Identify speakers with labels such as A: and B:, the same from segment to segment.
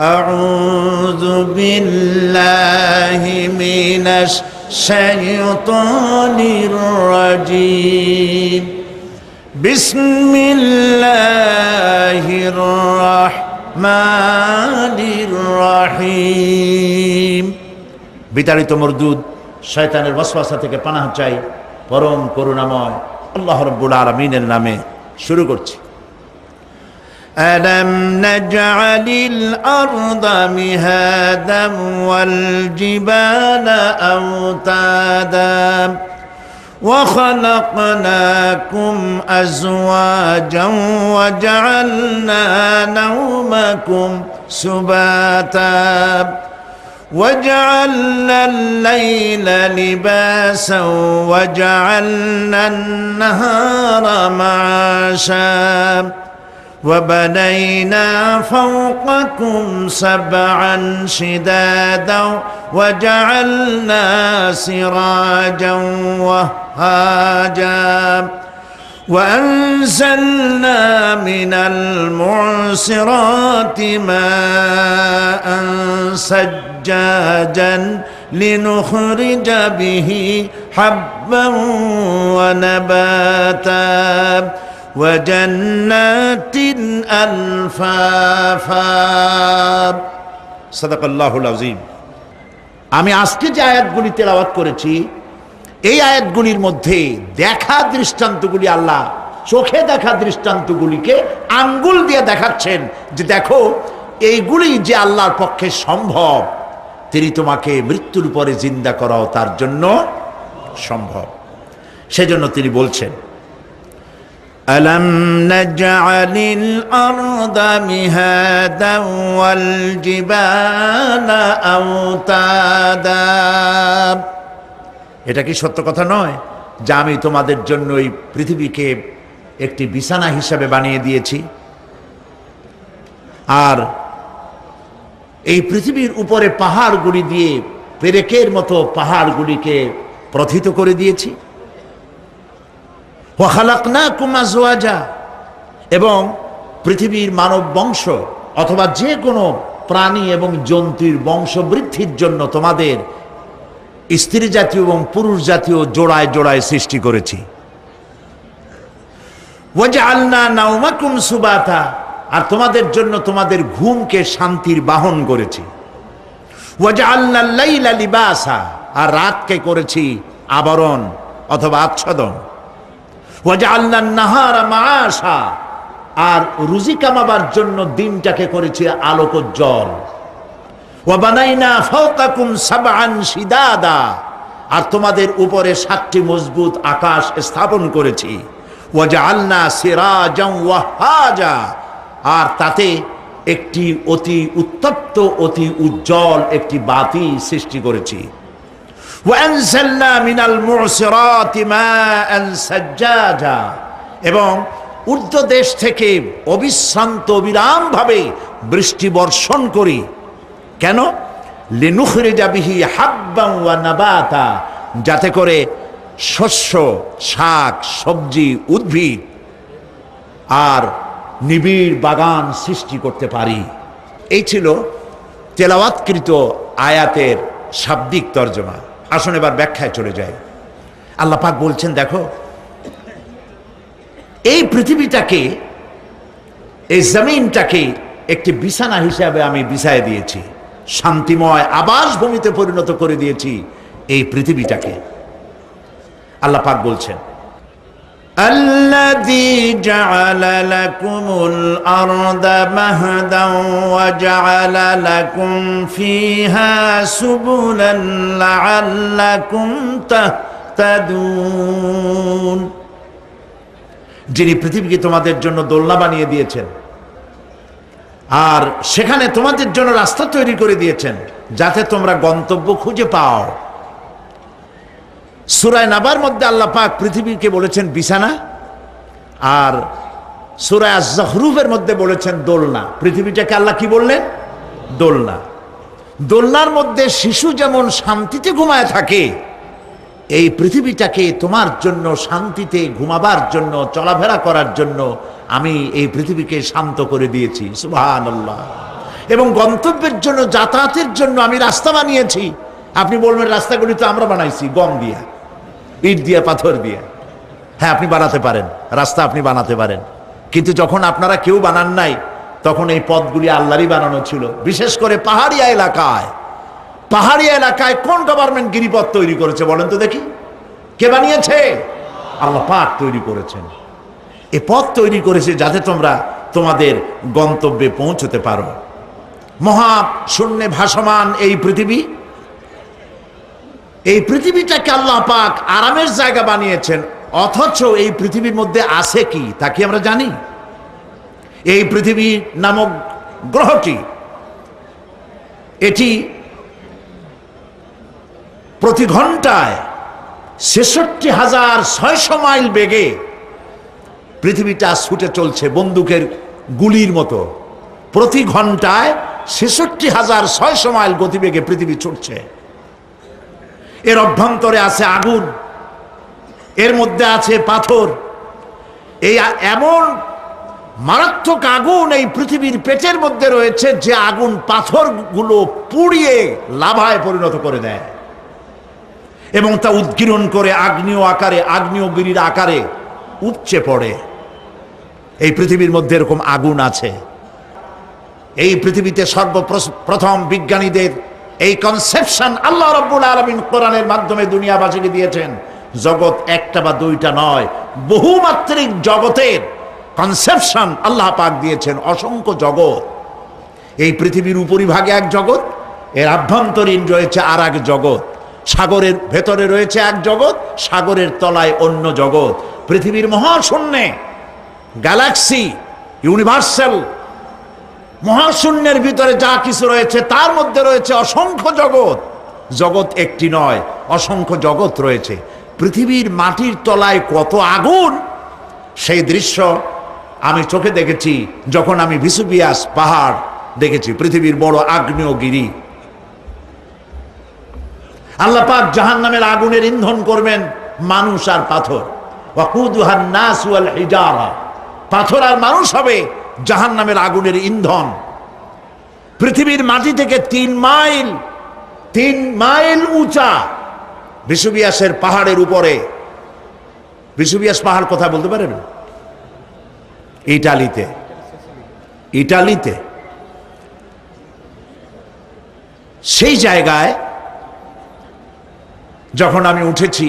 A: أعوذ بالله من الشيطان الرجيم بسم الله الرحمن الرحيم বিতাড়িত মরদুদ শয়তানের ওয়াসওয়াসা থেকে পানাহ চাই পরম করুণাময় আল্লাহ রাব্বুল আলামিনের নামে শুরু করছি। ألم نجعل الأرض مهادا والجبال أوتادا وخلقناكم أزواجا وجعلنا نومكم سباتا وجعلنا الليل لباسا وجعلنا النهار معاشا وبنينا فوقكم سبعا شدادا وجعلنا سراجا وهاجا وأنزلنا من المعصرات ماء سجاجا لنخرج به حبا ونباتا وجنات ألفافا صدق الله العظيم। আমি আজকে যে আয়াতগুলি তেলাওয়াত করেছি এই আয়াতগুলির মধ্যে দেখা দৃষ্টান্তগুলি আল্লাহ চোখে দেখা দৃষ্টান্তগুলিকে আঙ্গুল দিয়ে দেখাচ্ছেন যে দেখো এইগুলি যে আল্লাহর পক্ষে সম্ভব, তিনি তোমাকে মৃত্যুর পরে জিন্দা করাও তার জন্য সম্ভব। সেজন্য তিনি বলছেন ألم نجعل الأرض مهادا والجبال أوتادا। এটা কি সত্য কথা নয় যে আমি তোমাদের জন্য এই পৃথিবীকে একটি বিছানা হিসাবে বানিয়ে দিয়েছি, আর এই পৃথিবীর উপরে পাহাড়গুলি দিয়ে পেরেকের মতো পাহাড়গুলিকে প্রথিত করে দিয়েছি। ওয়াখালাকনাকুম আজওয়াজা, এবং পৃথিবীর মানব বংশ অথবা যে কোনো প্রাণী এবং জন্তুর বংশ বৃদ্ধির জন্য তোমাদের স্ত্রী জাতীয় এবং পুরুষ জাতীয় জোড়ায় জোড়ায় সৃষ্টি করেছি। ওয়াজআলনা নাওমাকুম সুবাতা, আর তোমাদের জন্য তোমাদের ঘুমকে শান্তির বাহন করেছি। ওয়াজআলনা লাইলা লিবাসা, আর রাতকে করেছি আবরণ অথবা আচ্ছাদন। ওয়াজআলনা নাহারা মাআশা, আর রুজি কামাবার জন্য দিনটাকে করেছি আলোকোজ্জ্বল। ওয়া বানাইনা ফাওকাকুম সাবআন শিদাদা, আর তোমাদের উপরে 7টি মজবুত আকাশ স্থাপন করেছি। ওয়াজআলনা সিরাজান ওয়াহাজা, আর তাতে একটি অতি উত্তপ্ত অতি উজ্জ্বল একটি বাতি সৃষ্টি করেছি। ওয়ানজালনা মিনাল মুসিরাতি মাআন সাজ্জাজা, এবং ঊর্ধ্ব দেশ থেকে অবিশ্রান্ত অবিরামভাবে বৃষ্টি বর্ষণ করি। কেন? লিনুখরিজা বিহি হাব্বান ওয়া নাবাতা, যাতে করে শস্য, শাক, সবজি, উদ্ভিদ আর নিবিড় বাগান সৃষ্টি করতে পারি। এই ছিল তেলাওয়াতকৃত আয়াতের শাব্দিক তর্জমা। আসুন এবার ব্যাখ্যায় চলে যায়। আল্লাহ পাক বলছেন দেখো এই পৃথিবীটাকে, এই জমিনটাকে একটি বিছানা হিসাবে আমি বিছায় দিয়েছি, শান্তিময় আবাসভূমিতে পরিণত করে দিয়েছি এই পৃথিবীটাকে। আল্লাহ পাক বলছেন আল্লাযী জাআলা লাকুমুল আরদা মাহদান ওয়া জাআলা লাকুম ফীহা সুবুলান লাআল্লাকুম তাহতাদুন, যিনি পৃথিবীকে তোমাদের জন্য দোলনা বানিয়ে দিয়েছেন আর সেখানে তোমাদের জন্য রাস্তা তৈরি করে দিয়েছেন যাতে তোমরা গন্তব্য খুঁজে পাও। সূরা নাবার মধ্যে আল্লাহ পাক পৃথিবীকে বলেছেন বিছানা, আর সূরা আয-যুখরুফের মধ্যে বলেছেন দোলনা। পৃথিবীটাকে আল্লাহ কি বললেন? দোলনা। দোলনার মধ্যে শিশু যেমন শান্তিতে ঘুমায় থাকে, এই পৃথিবীটাকে তোমার জন্য শান্তিতে ঘুমাবার জন্য, চলাফেরা করার জন্য আমি এই পৃথিবীকে শান্ত করে দিয়েছি। সুবহানাল্লাহ। এবং গন্তব্যের জন্য, যাতায়াতের জন্য আমি রাস্তা বানিয়েছি। আপনি বলবেন রাস্তাগুলি তো আমরা বানাইছি গম দিয়া, ইট দিয়া, পাথর দিয়া। হ্যাঁ, আপনি বানাতে পারেন, রাস্তা আপনি বানাতে পারেন, কিন্তু যখন আপনারা কেউ বানান নাই তখন এই পথগুলি আল্লাহরই বানানো ছিল। বিশেষ করে পাহাড়িয়া এলাকায়, পাহাড়িয়া এলাকায় কোন গভর্নমেন্ট গিরিপথ তৈরি করেছে বলেন তো দেখি? কে বানিয়েছে? আল্লাহ পাক তৈরি করেছেন। এ পথ তৈরি করেছে যাতে তোমরা তোমাদের গন্তব্যে পৌঁছতে পারো। মহা শূন্যে ভাসমান এই পৃথিবী, এই পৃথিবীটাকে আল্লাহ পাক আরামের জায়গা বানিয়েছেন, অথচ এই পৃথিবীর মধ্যে আছে কি তা কি আমরা জানি? এই পৃথিবী নামক গ্রহটি, এটি প্রতি ঘন্টায় ৬৬,৬০০ মাইল বেগে পৃথিবীটা ছুটে চলছে বন্দুকের গুলির মতো। প্রতি ঘন্টায় ৬৬,৬০০ মাইল গতিবেগে পৃথিবী ছুটছে। এর অভ্যন্তরে আছে আগুন, এর মধ্যে আছে পাথর। এই এমন মারাত্মক আগুন এই পৃথিবীর পেটের মধ্যে রয়েছে যে আগুন পাথরগুলো পুড়িয়ে লাভায় পরিণত করে দেয় এবং তা উদ্গীরণ করে আগ্নেয় আকারে, আগ্নেয়গিরির আকারে উপচে পড়ে। এই পৃথিবীর মধ্যে এরকম আগুন আছে। এই পৃথিবীতে সর্বপ্রথম বিজ্ঞানীদের এই কনসেপশন আল্লাহ রাব্বুল আলামিন কোরআনের মাধ্যমে দুনিয়াবাসীকে দিয়েছেন। জগৎ একটা বা দুইটা নয়, বহুমাত্রিক জগতের কনসেপশন আল্লাহ পাক দিয়েছেন, অসংখ্য জগৎ। এই পৃথিবীর উপরিভাগে এক জগৎ, এর আভ্যন্তরীণ রয়েছে আর এক জগৎ, সাগরের ভেতরে রয়েছে এক জগৎ, সাগরের তলায় অন্য জগৎ। পৃথিবীর মহাশূন্যে, গ্যালাক্সি, ইউনিভার্সাল মহাশূন্যের ভিতরে যা কিছু রয়েছে তার মধ্যে রয়েছে অসংখ্য জগৎ। জগৎ একটি নয়, অসংখ্য জগৎ রয়েছে। পৃথিবীর মাটির তলায় কত আগুন, সেই দৃশ্য আমি চোখে দেখেছি যখন আমি ভিসুভিয়াস পাহাড় দেখেছি, পৃথিবীর বড় আগ্নেয়গিরি। আল্লাহ পাক জাহান্নামের আগুনের ইন্ধন করবেন মানুষ আর পাথর। ওয়াকুদুহান নাস ওয়াল হিজারা, পাথর আর মানুষ হবে জাহান্নামের আগুনের ইন্ধন। পৃথিবীর মাটি থেকে 3 মাইল উঁচা ভিসুভিয়াসের পাহাড়ের উপরে, ভিসুভিয়াস পাহাড় কোথায় বলতে পারেন? ইটালিতে। ইটালিতে সেই জায়গায় যখন আমি উঠেছি,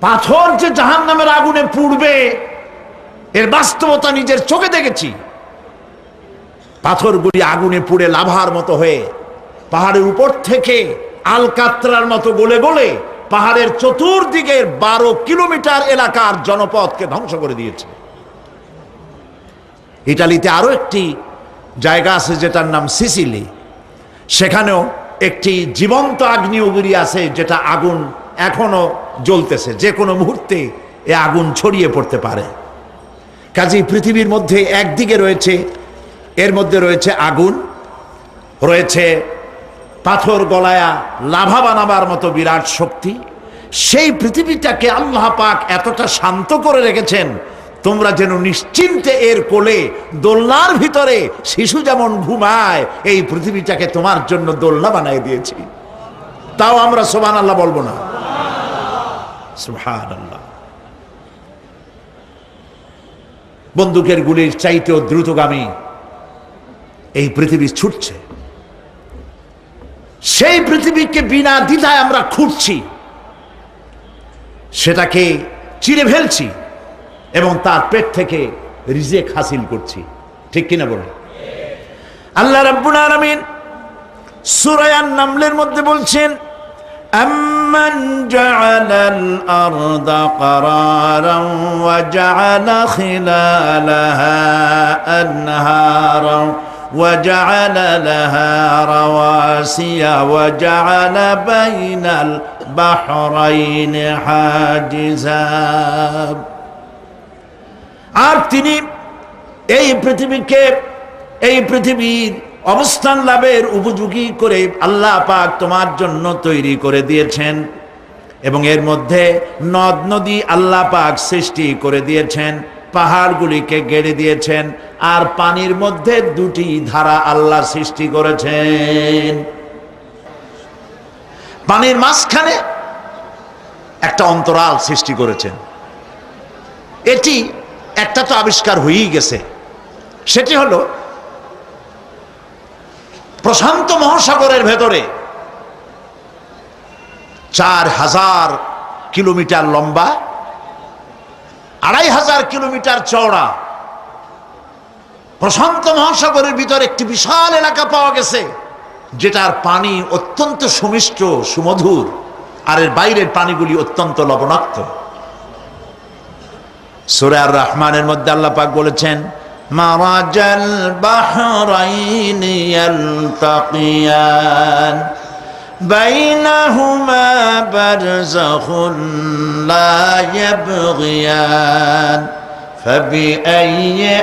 A: পাথর যে জাহান্নামের আগুনে পুড়বে এর বাস্তবতা নিজের চোখে দেখেছি। পাথরগুলি আগুনে পুড়ে লাভার মতো হয়ে পাহাড়ের উপর থেকে আলকাত্রার মতো গলে গলে পাহাড়ের চতুর্দিকের 12 কিলোমিটার এলাকার জনপদকে ধ্বংস করে দিয়েছে। ইটালিতে আরো একটি জায়গা আছে যেটার নাম সিসিলি, সেখানেও একটি জীবন্ত আগ্নেয়গিরি আছে যেটা আগুন এখনো জ্বলতেছে, যে কোনো মুহূর্তে এ আগুন ছড়িয়ে পড়তে পারে। কাজেই পৃথিবীর মধ্যে একদিকে রয়েছে, এর মধ্যে রয়েছে আগুন, রয়েছে পাথর গলায়া লাভা বানাবার মতো বিরাট শক্তি। সেই পৃথিবীটাকে আল্লাহ পাক এতটা শান্ত করে রেখেছেন তোমরা যেন নিশ্চিন্তে এর কোলে দোলনার ভিতরে শিশু যেমন ঘুমায়, এই পৃথিবীটাকে তোমার জন্য দোলনা বানিয়ে দিয়েছি। তাও আমরা সুবহানাল্লাহ বলবো না? সুবহানাল্লাহ। বন্দুকের গুলির চাইতেও দ্রুতগামী এই পৃথিবী ছুটছে। সেই পৃথিবীকে বিনা দ্বিধায় আমরা খুঁজছি, সেটাকে চিরে ফেলছি এবং তার পেট থেকে রিজেক হাসিল করছি। ঠিক কিনা বলুন? আল্লাহ রাব্বুল আলামিন সূরা আন-নামলের মধ্যে বলছেন, আম্মান জাআলাল আরদা ক্বারারান ওয়া জাআলা খিলালাহা আনহারান وجعل لها رواسي وجعل بين البحرين حاجزا। আর তিনি এই পৃথিবীকে, এই পৃথিবীর অবস্থান লাভের উপযোগী করে আল্লাহ পাক তোমার জন্য তৈরি করে দিয়েছেন এবং এর মধ্যে নদ নদী আল্লাহ পাক সৃষ্টি করে দিয়েছেন। পাহাড়গুলিকে গেড়ে দিয়েছেন, আর পানির মধ্যে দুটি ধারা আল্লাহ সৃষ্টি করেছেন। পানির মাঝখানে একটা অন্তরাল সৃষ্টি করেছেন। এটি একটা তো আবিষ্কার হয়েই গেছে, সেটি হলো প্রশান্ত মহাসাগরের ভেতরে 4000 কিলোমিটার লম্বা, 2500 কিলোমিটার চওড়া প্রশান্ত মহাসাগরের ভিতরে একটি বিশাল এলাকা পাওয়া গেছে, যেটার পানি অত্যন্ত সুমিষ্ট সুমধুর, আর এর বাইরের পানিগুলি অত্যন্ত লবণাক্ত। সূরা আর রহমানের মধ্যে আল্লাহ পাক বলেছেন, মারাজাল বাহরাইনি ইয়ালতাকিয়ান বাইনাহুমা বারযাখুন লা ইয়াবগিয়ান ফাবিআইয়ি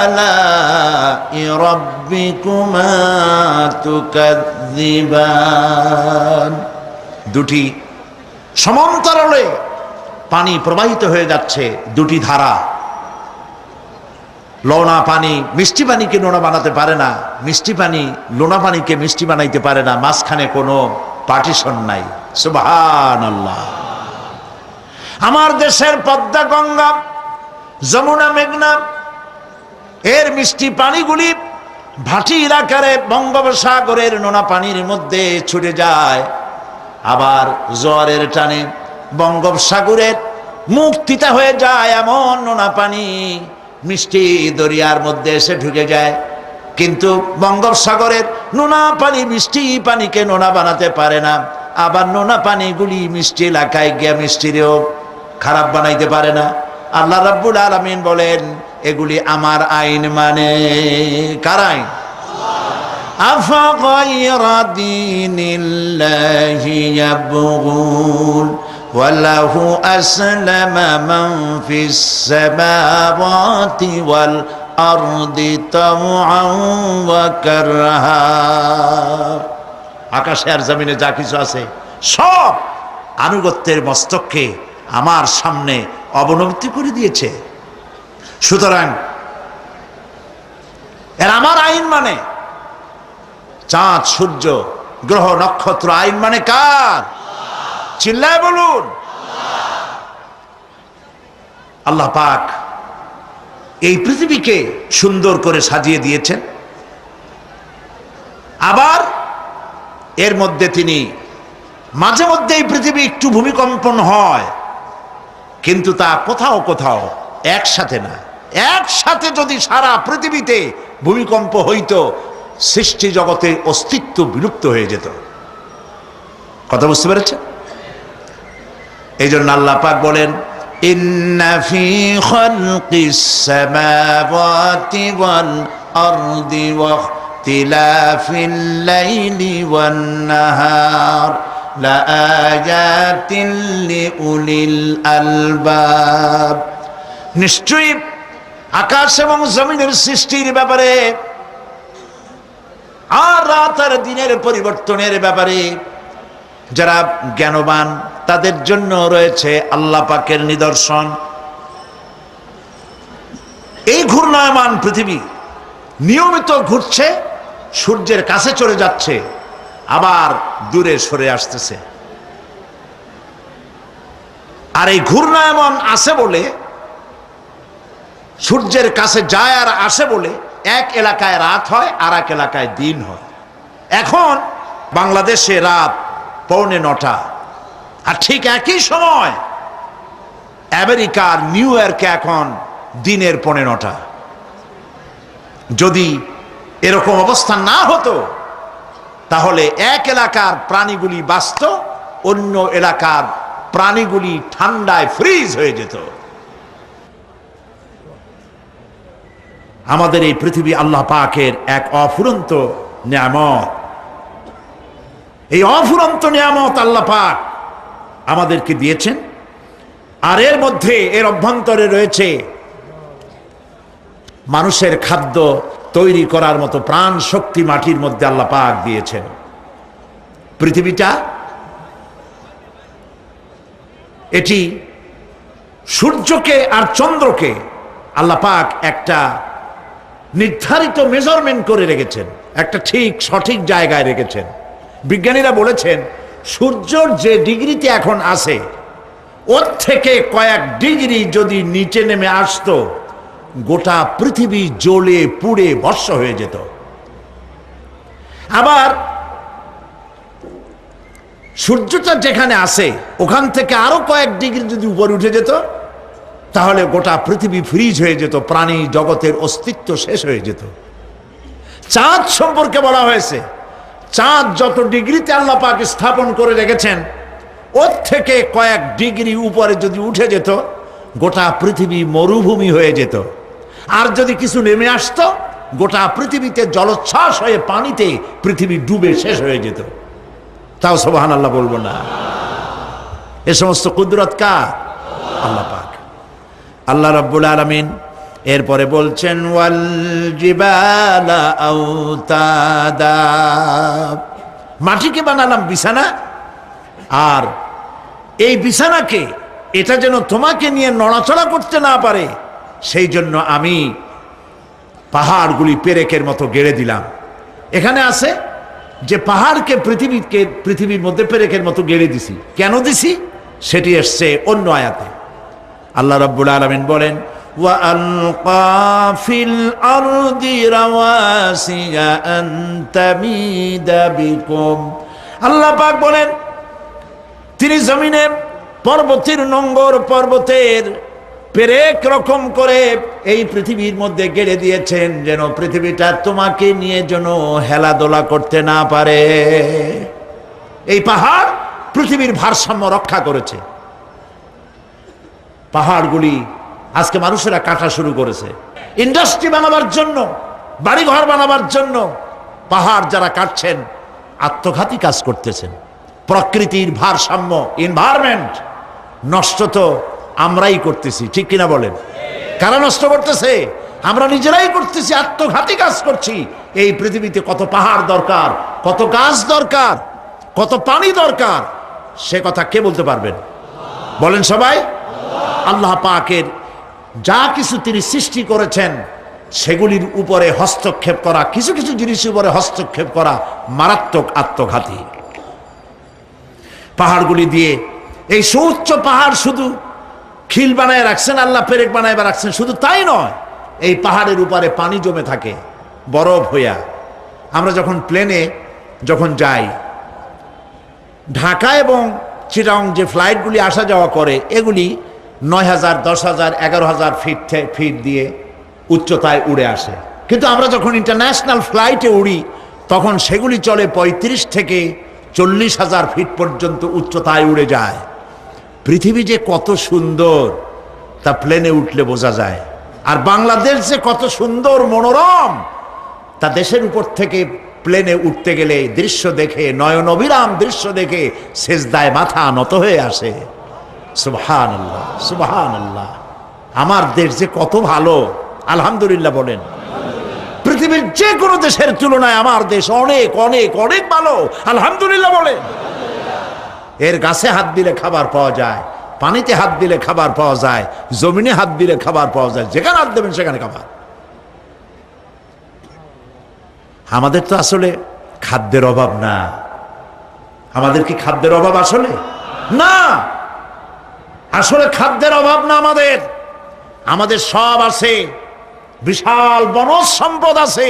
A: আলাই রাব্বিকুমা তুকাযযিবান। দুটি সমান্তরালে পানি প্রবাহিত হয়ে যাচ্ছে, দুটি ধারা। লোনা পানি মিষ্টি পানিকে লোনা বানাতে পারে না, মিষ্টি পানি লোনা পানিকে মিষ্টি বানাইতে পারে না, মাঝখানে কোনো পার্টিশন নাই। সুবহানাল্লাহ। আমার দেশের পদ্মা, গঙ্গা, যমুনা, মেঘনা এর মিষ্টি পানিগুলি ভাটি এলাকারে বঙ্গোপসাগরের নোনা পানির মধ্যে ছুটে যায়, আবার জোয়ারের টানে বঙ্গোপসাগরের মুখ তিতা হয়ে যায়, এমন নোনা পানি মিষ্টি দরিয়ার মধ্যে এসে ঢুকে যায়। কিন্তু বঙ্গোপসাগরের নোনা পানি মিষ্টি পানিকে নোনা বানাতে পারে না, আবার নোনা পানিগুলি মিষ্টি এলাকায় গিয়ে মিষ্টিরেও খারাপ বানাইতে পারে না। আল্লাহ রাব্বুল আলামিন বলেন, এগুলি আমার আইন। মানে কার আইন? আফাগায়রা দীনিল্লাহি ইয়াবগুন ওয়ালাহু আসলামা মান ফিস সামাওয়াতি ওয়াল আরদি তাওআন ওয়া কারহা। আকাশে আর জমিনে যা কিছু আছে সব আনুগত্যের মস্তককে আমার সামনে অবনতি করে দিয়েছে। সুতরাং এর আমার আইন মানে, চাঁদ, সূর্য, গ্রহ, নক্ষত্র আইন মানে কার? চিল্লায় বলুন। আল্লাহ পাক এই পৃথিবীকে সুন্দর করে সাজিয়ে দিয়েছেন, আবার এর মধ্যে তিনি মাঝে মধ্যে এই পৃথিবী একটু ভূমিকম্পন হয়, কিন্তু তা কোথাও কোথাও একসাথে না। একসাথে যদি সারা পৃথিবীতে ভূমিকম্প হইতো, সৃষ্টি জগতে অস্তিত্ব বিলুপ্ত হয়ে যেত। কথা বুঝতে পেরেছে? এই জন্য আল্লাহ পাক বলেন, ইন্না ফি খালকিস সামাওয়াতি ওয়াল আরদি ওয়া ইখতিলাফিল লাইলি ওয়ান নাহার লাআয়াতিন লিউলিল আলবাব। নিশ্চয়ই আকাশ এবং জমিনের সৃষ্টির ব্যাপারে আর রাত আর দিনের পরিবর্তনের ব্যাপারে যারা জ্ঞানবান তাদের জন্য রয়েছে আল্লাহ পাকের নিদর্শন। এই ঘূর্ণায়মান পৃথিবী নিয়মিত ঘুরছে, সূর্যের কাছে চলে যাচ্ছে, আবার দূরে সরে আসতেছে। আর এই ঘূর্ণায়মান আসে বলে, সূর্যের কাছে যায় আর আসে বলে এক এলাকায় রাত হয় আর এক এলাকায় দিন হয়। এখন বাংলাদেশে রাত 8:45, আর ঠিক একই সময় আমেরিকার নিউ ইয়র্কে এখন দিনের 9:15। যদি এরকম অবস্থা না হতো, তাহলে এক এলাকার প্রাণীগুলি বাঁচত, অন্য এলাকার প্রাণীগুলি ঠান্ডায় ফ্রিজ হয়ে যেত। আমাদের এই পৃথিবী আল্লাহ পাকের এক অফুরন্ত নিয়ামত। এই অফুরন্ত নিয়ামত আল্লাহ পাক আমাদেরকে দিয়েছেন, আর এর মধ্যে এর অভ্যন্তরে রয়েছে মানুষের খাদ্য তৈরি করার মতো প্রাণ শক্তি মাটির মধ্যে আল্লাহ পাক দিয়েছেন। পৃথিবীটা এটি সূর্যকে আর চন্দ্রকে আল্লাহ পাক একটা নির্ধারিত মেজারমেন্ট করে রেখেছেন, একটা ঠিক সঠিক জায়গায় রেখেছেন। বিজ্ঞানীরা বলেছেন সূর্যর যে ডিগ্রিতে এখন আছে ওর থেকে কয়েক ডিগ্রি যদি নিচে নেমে আসতো, গোটা পৃথিবী জ্বলে পুড়ে ভস্ম হয়ে যেত। আবার সূর্যটা যেখানে আছে ওখান থেকে আরো কয়েক ডিগ্রি যদি উপরে উঠে যেত, তাহলে গোটা পৃথিবী ফ্রিজ হয়ে যেত, প্রাণী জগতের অস্তিত্ব শেষ হয়ে যেত। চাঁদ সম্পর্কে বলা হয়েছে চাঁদ যত ডিগ্রিতে আল্লাহ পাক স্থাপন করে রেখেছেন ওর থেকে কয়েক ডিগ্রি উপরে যদি উঠে যেত, গোটা পৃথিবী মরুভূমি হয়ে যেত। আর যদি কিছু নেমে আসতো, গোটা পৃথিবীতে জলোচ্ছ্বাস হয়ে পানিতে পৃথিবী ডুবে শেষ হয়ে যেত। তাও সুবহানাল্লাহ বলবো না? এ সমস্ত কুদরত কার? আল্লাহ পাক। আল্লাহ রাব্বুল আলামিন এরপরে বলছেন ওয়াল জিবালা আওতাদা, মাটিকে বানালাম বিছানা, আর এই বিছানাকে এটা যেন তোমাকে নিয়ে নড়াচড়া করতে না পারে সেই জন্য আমি পাহাড়গুলি পেরেকের মতো গেড়ে দিলাম। এখানে আছে যে পাহাড়কে পৃথিবীর মধ্যে পেরেকের মতো গেড়ে দিছি। কেন দিছি সেটি এসছে অন্য আয়াতে। আল্লাহ রাব্বুল আলামিন বলেন ওয়া আলকা ফিল আরদি রাওয়াসিয়া আন তামিদা বিকুম, আল্লাহ পাক বলেন তিনি জমিনে পর্বতের নোঙ্গর পর্বতের পেরেক রকম করে এই পৃথিবীর মধ্যে গেড়ে দিয়েছেন যেন পৃথিবীটা তোমাকে নিয়ে যেন হেলাদোলা করতে না পারে। এই পাহাড় পৃথিবীর ভারসাম্য রক্ষা করেছে। পাহাড়গুলি আজকে মানুষেরা কাটা শুরু করেছে ইন্ডাস্ট্রি বানাবার জন্য, বাড়িঘর বানাবার জন্য। পাহাড় যারা কাটছেন আত্মঘাতী কাজ করতেছেন। প্রকৃতির ভারসাম্য, এনভায়রনমেন্ট নষ্ট তো আমরাই করতেছি, ঠিক কিনা বলেন? কারা নষ্ট করতেছে? আমরা নিজেরাই করতেছি, আত্মঘাতী কাজ করছি। এই পৃথিবীতে কত পাহাড় দরকার, কত গাছ দরকার, কত পানি দরকার, সে কথা কে বলতে পারবেন? বলেন সবাই। আল্লাহ পাকের যা কিছু তিনি সৃষ্টি করেছেন সেগুলির উপরে হস্তক্ষেপ করা, কিছু কিছু জিনিসের উপরে হস্তক্ষেপ করা মারাত্মক আত্মঘাতী। পাহাড়গুলি দিয়ে এই সুউচ্চ পাহাড় শুধু খিল বানায় রাখছেন আল্লাহ, পেরেক বানায় রাখছেন, শুধু তাই নয়, এই পাহাড়ের উপরে পানি জমে থাকে বরফ হইয়া। আমরা যখন প্লেনে যখন যাই, ঢাকা এবং চিটাগং যে ফ্লাইটগুলি আসা যাওয়া করে এগুলি 9,000, 10,000, 11,000 ফিট দিয়ে উচ্চতায় উড়ে আসে। কিন্তু আমরা যখন ইন্টারন্যাশনাল ফ্লাইটে উড়ি তখন সেগুলি চলে 35 থেকে 40,000 ফিট পর্যন্ত উচ্চতায় উড়ে যায়। পৃথিবী যে কত সুন্দর তা প্লেনে উঠলে বোঝা যায়। আর বাংলাদেশ যে কত সুন্দর মনোরম তা দেশের উপর থেকে প্লেনে উঠতে গেলে দৃশ্য দেখে, নয়ন অবিরাম দৃশ্য দেখে সেজদায় মাথা নত হয়ে আসে। সুবহানাল্লাহ, সুবহানাল্লাহ। আমার দেশ যে কত ভালো, আলহামদুলিল্লাহ বলেন। পৃথিবীর যে কোনো দেশের তুলনায় আমার দেশ অনেক অনেক অনেক ভালো, আলহামদুলিল্লাহ বলেন। এর গাছে হাত দিলে খাবার পাওয়া যায়, পানিতে হাত দিলে খাবার পাওয়া যায়, জমিনে হাত দিলে খাবার পাওয়া যায়, যেখানে হাত দেবেন সেখানে খাবার। আমাদের তো আসলে খাদ্যের অভাব না। আমাদের কি খাদ্যের অভাব আসলে? না, আসলে খাদ্যের অভাব না। আমাদের সব আছে, বিশাল বনজ সম্পদ আছে।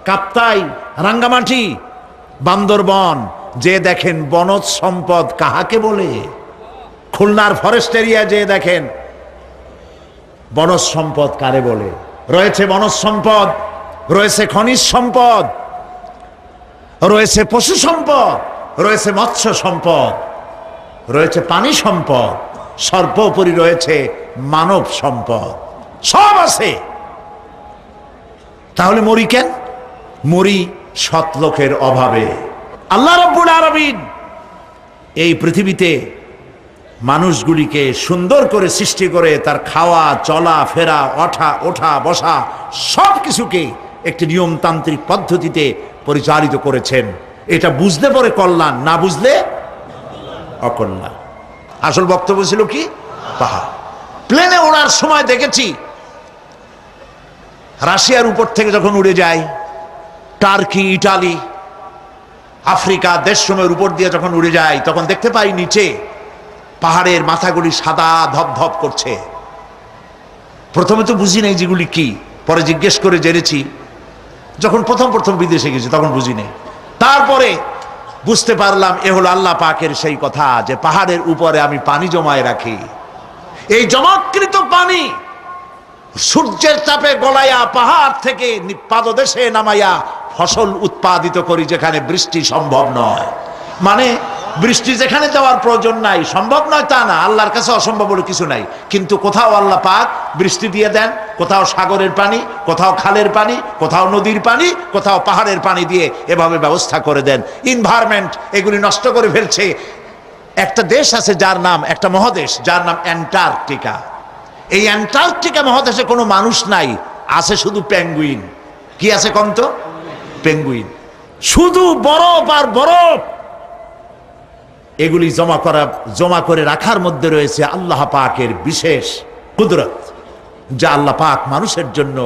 A: কাপ্তাই, রাঙ্গামাটি, বান্দরবন যে দেখেন বনজ সম্পদ কাহাকে বলে। খুলনার ফরেস্ট এরিয়া যে দেখেন বনজ সম্পদ কারে বলে। রয়েছে বনজ সম্পদ, রয়েছে খনিজ সম্পদ, রয়েছে পশু সম্পদ, রয়েছে মৎস্য সম্পদ, রয়েছে পানি সম্পদ, সর্বোপরি রয়েছে মানব সম্পদ। সব আছে। তাহলে মরি কেন? মরি সৎ লোকের অভাবে। আল্লাহ রাব্বুল আলামিন এই পৃথিবীতে মানুষগুলিকে সুন্দর করে সৃষ্টি করে তার খাওয়া, চলা ফেরা, ওঠা বসা সব কিছুকে একটি নিয়মতান্ত্রিক পদ্ধতিতে পরিচালিত করেছেন। এটা বুঝলে পরে কল্যাণ, না বুঝলে অকল্যাণ। আসল বক্তব্য ছিল কি? পাহাড়। প্লেনে ওড়ার সময় দেখেছি রাশিয়ার উপর থেকে যখন উড়ে যায়, টার্কি, ইটালি, আফ্রিকা দেশসমূহের উপর দিয়ে যখন উড়ে যায়, তখন দেখতে পাই নিচে পাহাড়ের মাথাগুলি সাদা ধপধপ করছে। প্রথমে তো বুঝি নাই যেগুলি কি, পরে জিজ্ঞেস করে জেনেছি। যখন প্রথম বিদেশে গেছি তখন বুঝি নাই, তারপরে বুঝতে পারলাম এ হলো আল্লাহ পাকের সেই কথা যে পাহাড়ের উপরে আমি পানি জমায় রাখি। এই জমাকৃত পানি সূর্যের চাপে গলাইয়া পাহাড় থেকে পাদদেশে নামাইয়া ফসল উৎপাদিত করি, যেখানে বৃষ্টি সম্ভব নয়। মানে বৃষ্টি যেখানে যাওয়ার প্রয়োজন নাই, সম্ভব নয় তা না, আল্লাহর কাছে অসম্ভব বলে কিছু নাই। কিন্তু কোথাও আল্লাহ পাক বৃষ্টি দিয়ে দেন, কোথাও সাগরের পানি, কোথাও খালের পানি, কোথাও নদীর পানি, কোথাও পাহাড়ের পানি দিয়ে এভাবে ব্যবস্থা করে দেন। এনভায়রনমেন্ট এগুলি নষ্ট করে ফেলছে। একটা দেশ আছে যার নাম, একটা মহাদেশ যার নাম অ্যান্টার্কটিকা। এই অ্যান্টার্কটিকা মহাদেশে কোনো মানুষ নাই, আছে শুধু পেঙ্গুইন। কি আছে কম তো? পেঙ্গুইন। শুধু বরফ আর বরফ। এগুলি জমা করে রাখার মধ্যে রয়েছে আল্লাহ পাকের বিশেষ কুদরত, যা আল্লাহ পাক মানুষের জন্য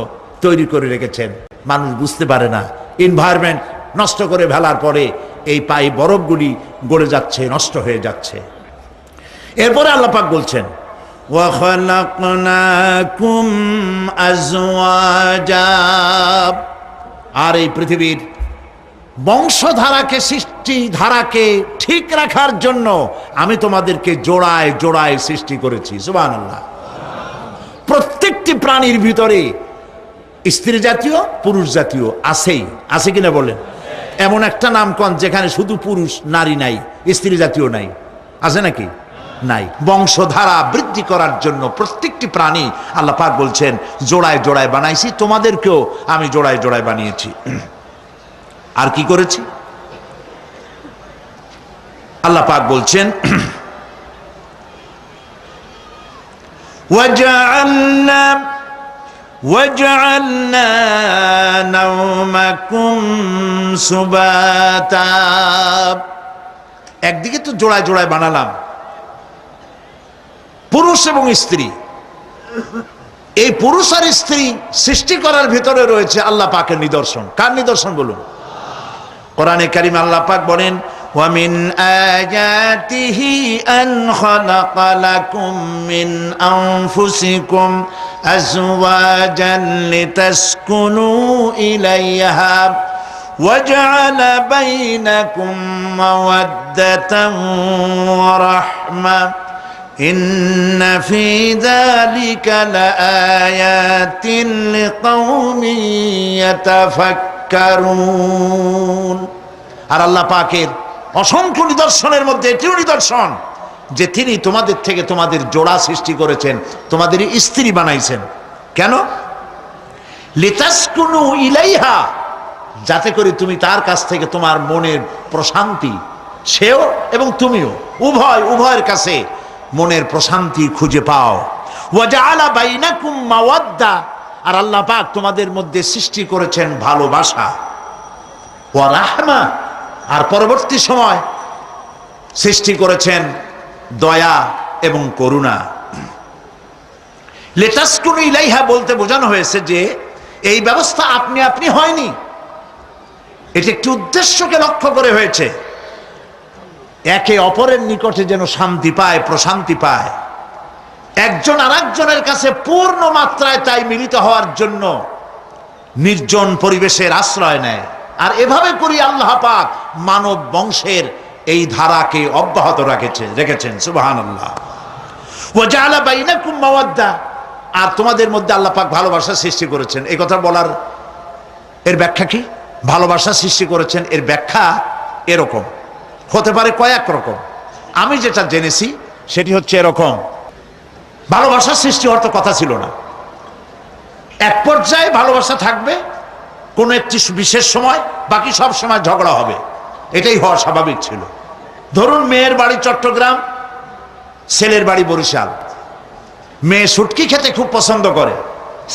A: তৈরি করে রেখেছেন। মানুষ বুঝতে পারে না। এনভায়রনমেন্ট নষ্ট করে ফেলার পরে এই বরফগুলি গলে যাচ্ছে, নষ্ট হয়ে যাচ্ছে। এরপরে আল্লাহ পাক বলছেন, وَخَلَقْنَاكُمْ أَزْوَاجًا, আর এই পৃথিবীর বংশধারাকে, সৃষ্টি ধারাকে ঠিক রাখার জন্য আমি তোমাদেরকে জোড়ায় জোড়ায় সৃষ্টি করেছি। সুবহানাল্লাহ। প্রত্যেকটি প্রাণীর ভিতরে স্ত্রী জাতীয়, পুরুষ জাতীয় আছেই, আছে কিনা বলেন? এমন একটা নামকন যেখানে শুধু পুরুষ, নারী নাই, স্ত্রী জাতীয় নাই, আছে নাকি? নাই। বংশধারা বৃদ্ধি করার জন্য প্রত্যেকটি প্রাণী আল্লাহ পাক বলছেন জোড়ায় জোড়ায় বানাইছি, তোমাদেরকেও আমি জোড়ায় জোড়ায় বানিয়েছি। আর কি করেছি? আল্লাহ পাক বলছেন, وَجَعَلْنَا نَوْمَكُمْ سُبَاتًا, একদিকে তো জোড়ায় জোড়ায় বানালাম পুরুষ এবং স্ত্রী। এই পুরুষ আর স্ত্রী সৃষ্টি করার ভিতরে রয়েছে আল্লাহ পাকের নিদর্শন। কার নিদর্শন বলুন? কোরআনে কারিমে আল্লাহ পাক বলেন, وَمِنْ آيَاتِهِ أَنْ خَلَقَ لَكُم مِّنْ أَنفُسِكُمْ أَزْوَاجًا لِتَسْكُنُوا إِلَيْهَا وَجَعَلَ بَيْنَكُم مَّوَدَّةً وَرَحْمَةً إِنَّ فِي ذَلِكَ لَآيَاتٍ لِقَوْمٍ يَتَفَكَّرُونَ। আর আল্লাহ পাকের অসংখ্য নিদর্শনের মধ্যে এটিও নিদর্শন যে তিনি তোমাদের থেকে তোমাদের জোড়া সৃষ্টি করেছেন, তোমাদের স্ত্রী বানাইছেন। কেন? লিতাসকুনু ইলাইহা, যাতে করে তুমি তার কাছ থেকে তোমার মনের প্রশান্তি, সেও এবং তুমিও উভয়ের কাছে মনের প্রশান্তি খুঁজে পাও। ওয়াজআলা বাইনাকুম মাওয়াদ্দা, আর আল্লাহ পাক তোমাদের মধ্যে সৃষ্টি করেছেন ভালোবাসা। ওয়া রাহমা, আর পরবর্তী সময় সৃষ্টি করেছেন দয়া এবং করুণা। লিতাসকুনু ইলাইহা বলতে বোঝানো হয়েছে যে এই ব্যবস্থা আপনি আপনি হয়নি, এটি একটি উদ্দেশ্যকে লক্ষ্য করে হয়েছে। একে অপরের নিকটে যেন শান্তি পায়, প্রশান্তি পায়, একজন আরেকজনের কাছে পূর্ণ মাত্রায় তাই মিলিত হওয়ার জন্য নির্জন পরিবেশের আশ্রয় নেয়। আর এভাবে করি আল্লাহ পাক মানব বংশের এই ধারাকে অব্যাহত রেখেছেন। সুবহানাল্লাহ। ওয়া জাআলা বাইনাকুম মাওয়াদ্দা, আর তোমাদের মধ্যে আল্লাহ পাক ভালোবাসা সৃষ্টি করেছেন। এই কথা বলার এর ব্যাখ্যা কি? ভালোবাসা সৃষ্টি করেছেন এর ব্যাখ্যা এরকম হতে পারে, কয়েক রকম। আমি যেটা জেনেছি সেটি হচ্ছে এরকম, ভালোবাসা সৃষ্টি হওয়ার তো কথা ছিল না। এক পর্যায়ে ভালোবাসা থাকবে কোন একটি বিশেষ সময়, বাকি সব সময় ঝগড়া হবে, এটাই হওয়া স্বাভাবিক ছিল। ধরুন মেয়ের বাড়ি চট্টগ্রাম, ছেলের বাড়ি বরিশাল। মেয়ে শুটকি খেতে খুব পছন্দ করে,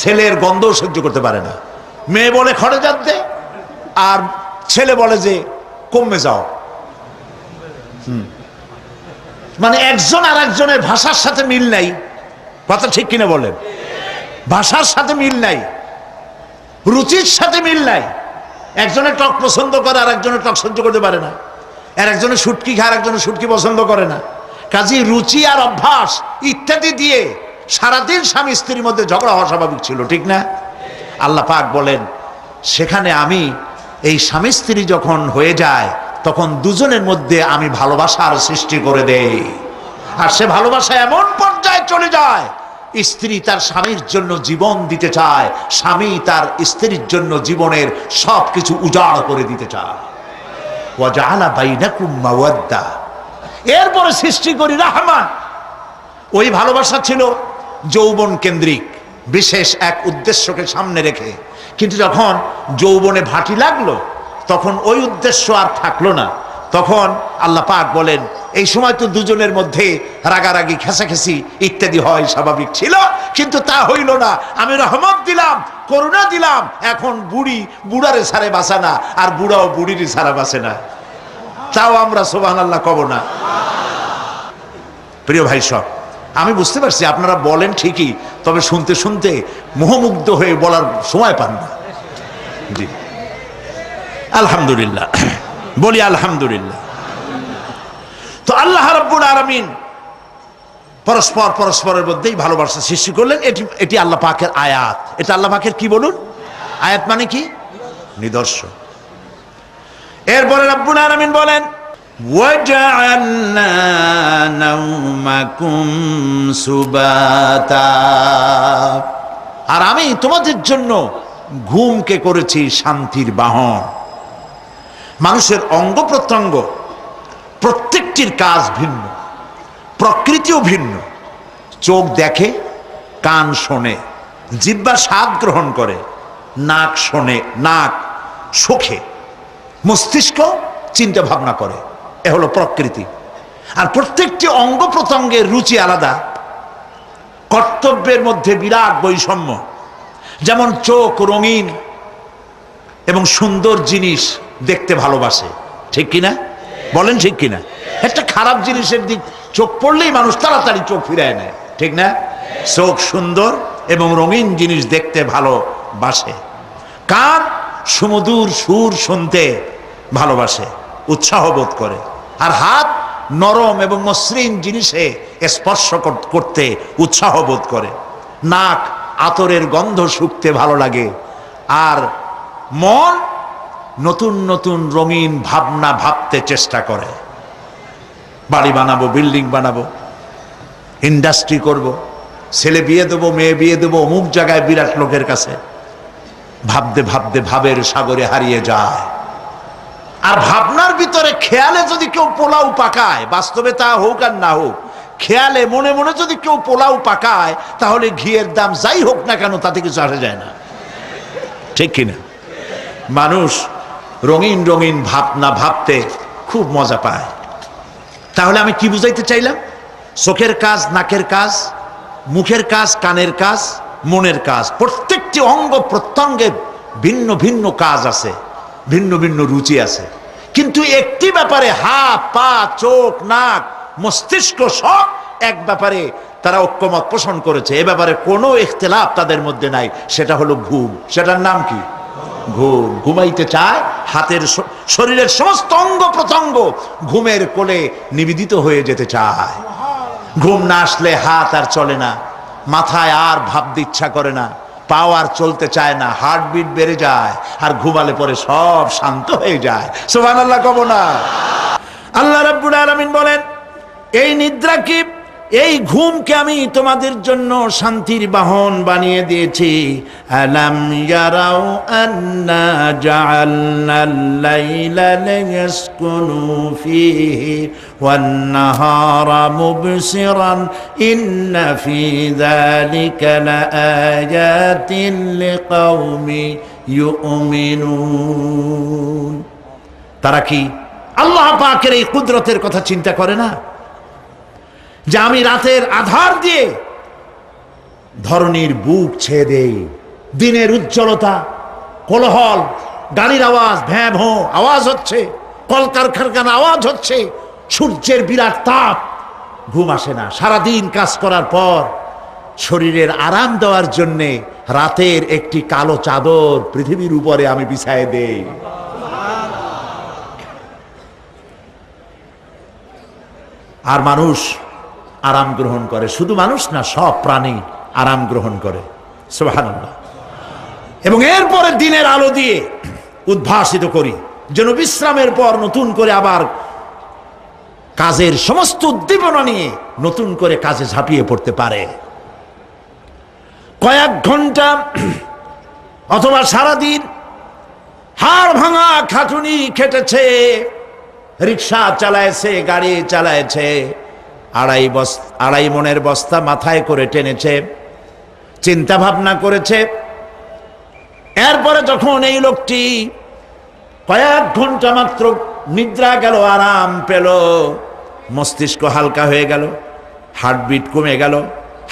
A: ছেলের গন্ধও সহ্য করতে পারে না। মেয়ে বলে খড়ে জাত দে, আর ছেলে বলে যে কমে যাও। মানে একজন আর একজনের ভাষার সাথে মিল নাই। কথা ঠিক কিনা বলেন? ভাষার সাথে মিল নাই। রুচির সাথে মিল নাই। একজনের টক পছন্দ করে আর একজনের টক সহ্য করতে পারে না, আর একজনের শুটকি খায় আর একজনের শুটকি পছন্দ করে না। কাজেই রুচি আর অভ্যাস ইত্যাদি দিয়ে সারাদিন স্বামী স্ত্রীর মধ্যে ঝগড়া হওয়া স্বাভাবিক ছিল, ঠিক না? আল্লাহ পাক বলেন সেখানে আমি এই স্বামী স্ত্রী যখন হয়ে যায় তখন দুজনের মধ্যে আমি ভালোবাসার সৃষ্টি করে দেই। আর সে ভালোবাসা এমন পর্যায়ে চলে যায় স্ত্রী তার স্বামীর জন্য জীবন দিতে চায়, স্বামী তার স্ত্রীর জন্য জীবনের সবকিছু উজাড় করে দিতে চায়। ওয়া জাআলা বাইনাকুম মাওয়াদ্দা, এরপরে সৃষ্টি করি রাহমা। ওই ভালোবাসা ছিল যৌবন কেন্দ্রিক, বিশেষ এক উদ্দেশ্যকে সামনে রেখে। কিন্তু যখন যৌবনে ভাটি লাগলো তখন ওই উদ্দেশ্য আর থাকলো না। তখন আল্লাহ পাক বলেন এই সময় তো দুজনের মধ্যে রাগারাগি খেসাখেসি ইত্যাদি হয়, স্বাভাবিক ছিল, কিন্তু তা হইল না। আমি রহমত দিলাম, করুণা দিলাম, এখন বুড়ি বুড়ারে ছাড়ে বাঁচে না, আর বুড়াও বুড়িরই ছাড়া বাঁচে না। তাও আমরা সুবহানাল্লাহ কব না? প্রিয় ভাই সব, আমি বুঝতে পারছি আপনারা বলেন ঠিকই, তবে শুনতে শুনতে মোহমুগ্ধ হয়ে বলার সময় পান না। জি আলহামদুলিল্লাহ, বলি আলহামদুলিল্লাহ। তো আল্লাহ রাব্বুল আলামিন পরস্পরের মধ্যেই ভালোবাসা সৃষ্টি করলেন। এটি আল্লাহ পাকের আয়াত। এটা আল্লাহ পাকের কি বলুন? আয়াত মানে কি? নিদর্শন। এরপরে রাব্বুল আলামিন বলেন ওয়াজআলনা নাওমাকুম সুবাতা, আর আমি তোমাদের জন্য ঘুমকে করেছি শান্তির বাহন। মানুষের অঙ্গ প্রত্যঙ্গ প্রত্যেকটির কাজ ভিন্ন, প্রকৃতিও ভিন্ন। চোখ দেখে, কান শোনে, জিহ্বা স্বাদ গ্রহণ করে, নাক শোনে, নাক শোখে, মস্তিষ্ক চিন্তা ভাবনা করে। এ হলো প্রকৃতি। আর প্রত্যেকটি অঙ্গ প্রত্যঙ্গের রুচি আলাদা, কর্তব্যের মধ্যে বিরাট বৈষম্য। যেমন চোখ রঙিন এবং সুন্দর জিনিস দেখতে ভালোবাসে, ঠিক কিনা? বলেন ঠিক কিনা? একটা খারাপ জিনিসের দিক চোখ পড়লেই মানুষ তাড়াতাড়ি চোখ ফিরায় নেয়, ঠিক না? চোখ সুন্দর এবং রঙিন জিনিস দেখতে ভালোবাসে। কান সুমধুর সুর শুনতে ভালোবাসে, উৎসাহ বোধ করে। আর হাত নরম এবং মসৃণ জিনিসে স্পর্শ করতে উৎসাহ বোধ করে। নাক আতরের গন্ধ শুঁকতে ভালো লাগে। আর মন নতুন নতুন রঙিন ভাবনা ভাবতে চেষ্টা করে। বাড়ি বানাবো, বিল্ডিং বানাবো, ইন্ডাস্ট্রি করব, ছেলে বিয়ে দেবো, মেয়ে বিয়ে দেবো অমুক জায়গায় বিরাট লোকের কাছে। ভাবতে ভাবতে ভাবের সাগরে হারিয়ে যায়। আর ভাবনার ভিতরে খেয়ালে যদি কেউ পোলাও পাকায়, বাস্তবে তা হোক আর না হোক, খেয়ালে মনে মনে যদি কেউ পোলাও পাকায়, তাহলে ঘিয়ের দাম যাই হোক না কেন তাতে কিছু আসে যায় না, ঠিক কিনা? মানুষ রঙিন রঙিন ভাবনা ভাবতে খুব মজা পায়। তাহলে আমি কি বুঝাইতে চাইলাম? চোখের কাজ, নাকের কাজ, মুখের কাজ, কানের কাজ, মনের কাজ, প্রত্যেকটি অঙ্গ প্রত্যঙ্গে ভিন্ন ভিন্ন কাজ আছে, ভিন্ন ভিন্ন রুচি আছে। কিন্তু একটি ব্যাপারে হাত, পা, চোখ, নাক, মস্তিষ্ক সব এক ব্যাপারে তারা ঐক্যমত পোষণ করেছে। এ ব্যাপারে কোনো ইখতিলাফ তাদের মধ্যে নাই, সেটা হলো ঘুম। সেটার নাম কি? ঘুম। ঘুমাইতে চায়, হাতের শরীরের সমস্ত অঙ্গ প্রত্যঙ্গ ঘুমের কোলে নিবেদিত হয়ে যেতে চায়। ঘুম না আসলে হাত আর চলে না, মাথায় আর ভাবতে ইচ্ছা করে না, পাও আর চলতে চায় না, হার্টবিট বেড়ে যায়। আর ঘুমালে পরে সব শান্ত হয়ে যায়। সুবহানাল্লাহ কব না? আল্লাহ রাব্বুল আলামিন বলেন এই নিদ্রা কি, এই ঘুমকে আমি তোমাদের জন্য শান্তির বাহন বানিয়ে দিয়েছি। আলাম ইয়ারাউ আন্না জাআলনাল লাইলা লিয়াসকুনু ফীহি ওয়ান নাহারা মুবসিরান ইন্না ফী যালিকা লাআয়াতিন লিকাওমি ইউমিনুন। তারা কি আল্লাহ পাকের এই কুদরতের কথা চিন্তা করে না? যে আমি রাতের আধার দিয়ে ধরনীর বুক ছেয়ে দেই, দিনের উজ্জ্বলতা, কোলাহল, গাড়ির আওয়াজ, ভ্যাঁ ভোঁ আওয়াজ হচ্ছে, কলকারখানার আওয়াজ হচ্ছে, সূর্যের বিরাট তাপ, ঘুম আসে না। সারাদিন কাজ করার পর শরীরের আরাম দেওয়ার জন্যে রাতের একটি কালো চাদর পৃথিবীর উপরে আমি বিছায় দেই। আর মানুষ আরাম গ্রহণ করে, শুধু মানুষ না, সব প্রাণী আরাম গ্রহণ করে। সুবহানাল্লাহ। এবং এরপরে দিনের আলো দিয়ে উদ্ভাসিত করি, যেন বিশ্রামের পর নতুন করে আবার কাজের সমস্ত উদ্দীপনা নিয়ে নতুন করে কাজে ঝাঁপিয়ে পড়তে পারে। কয়েক ঘন্টা অথবা সারাদিন হাড় ভাঙা খাটুনি খেটেছে, রিক্সা চালায়ছে, গাড়ি চালায়ছে, আড়াই মনের বস্তা মাথায় করে টেনেছে, চিন্তা ভাবনা করেছে। এরপরে যখন এই লোকটি কয়েক ঘন্টা মাত্র নিদ্রা গেল, আরাম পেল, মস্তিষ্ক হালকা হয়ে গেল, হার্টবিট কমে গেল,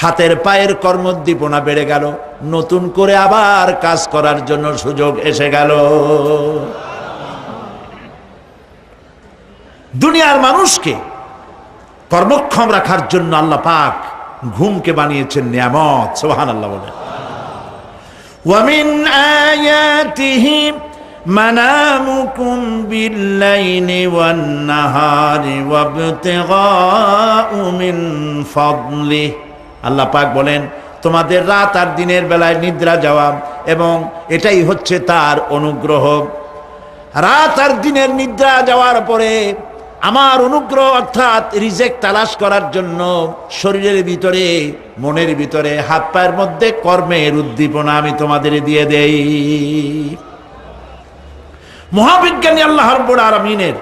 A: হাতের পায়ের কর্মোদ্দীপনা বেড়ে গেল, নতুন করে আবার কাজ করার জন্য সুযোগ এসে গেল। দুনিয়ার মানুষকে কর্মক্ষম রাখার জন্য আল্লাহ পাক ঘুমকে বানিয়েছেন নিয়ামত। সুবহানাল্লাহ বলেন। ওয়ামিন আয়াতিহি মানামুকুম বিল্লাইলি ওয়ান নাহারি ওয়াবতিগাউ মিন ফাদলিহি। আল্লাহ পাক বলেন, তোমাদের রাত আর দিনের বেলায় নিদ্রা যাওয়া, এবং এটাই হচ্ছে তার অনুগ্রহ। রাত আর দিনের নিদ্রা যাওয়ার পরে আমার অনুগ্রহ অর্থাৎ রিজেক তালাশ করার জন্য শরীরের ভিতরে, মনের ভিতরে, হাত পায়ের মধ্যে কর্মের উদ্দীপনা আমি তোমাদের দিয়ে দেই। মহাবিজ্ঞানী আল্লাহ রাব্বুল আলামিনের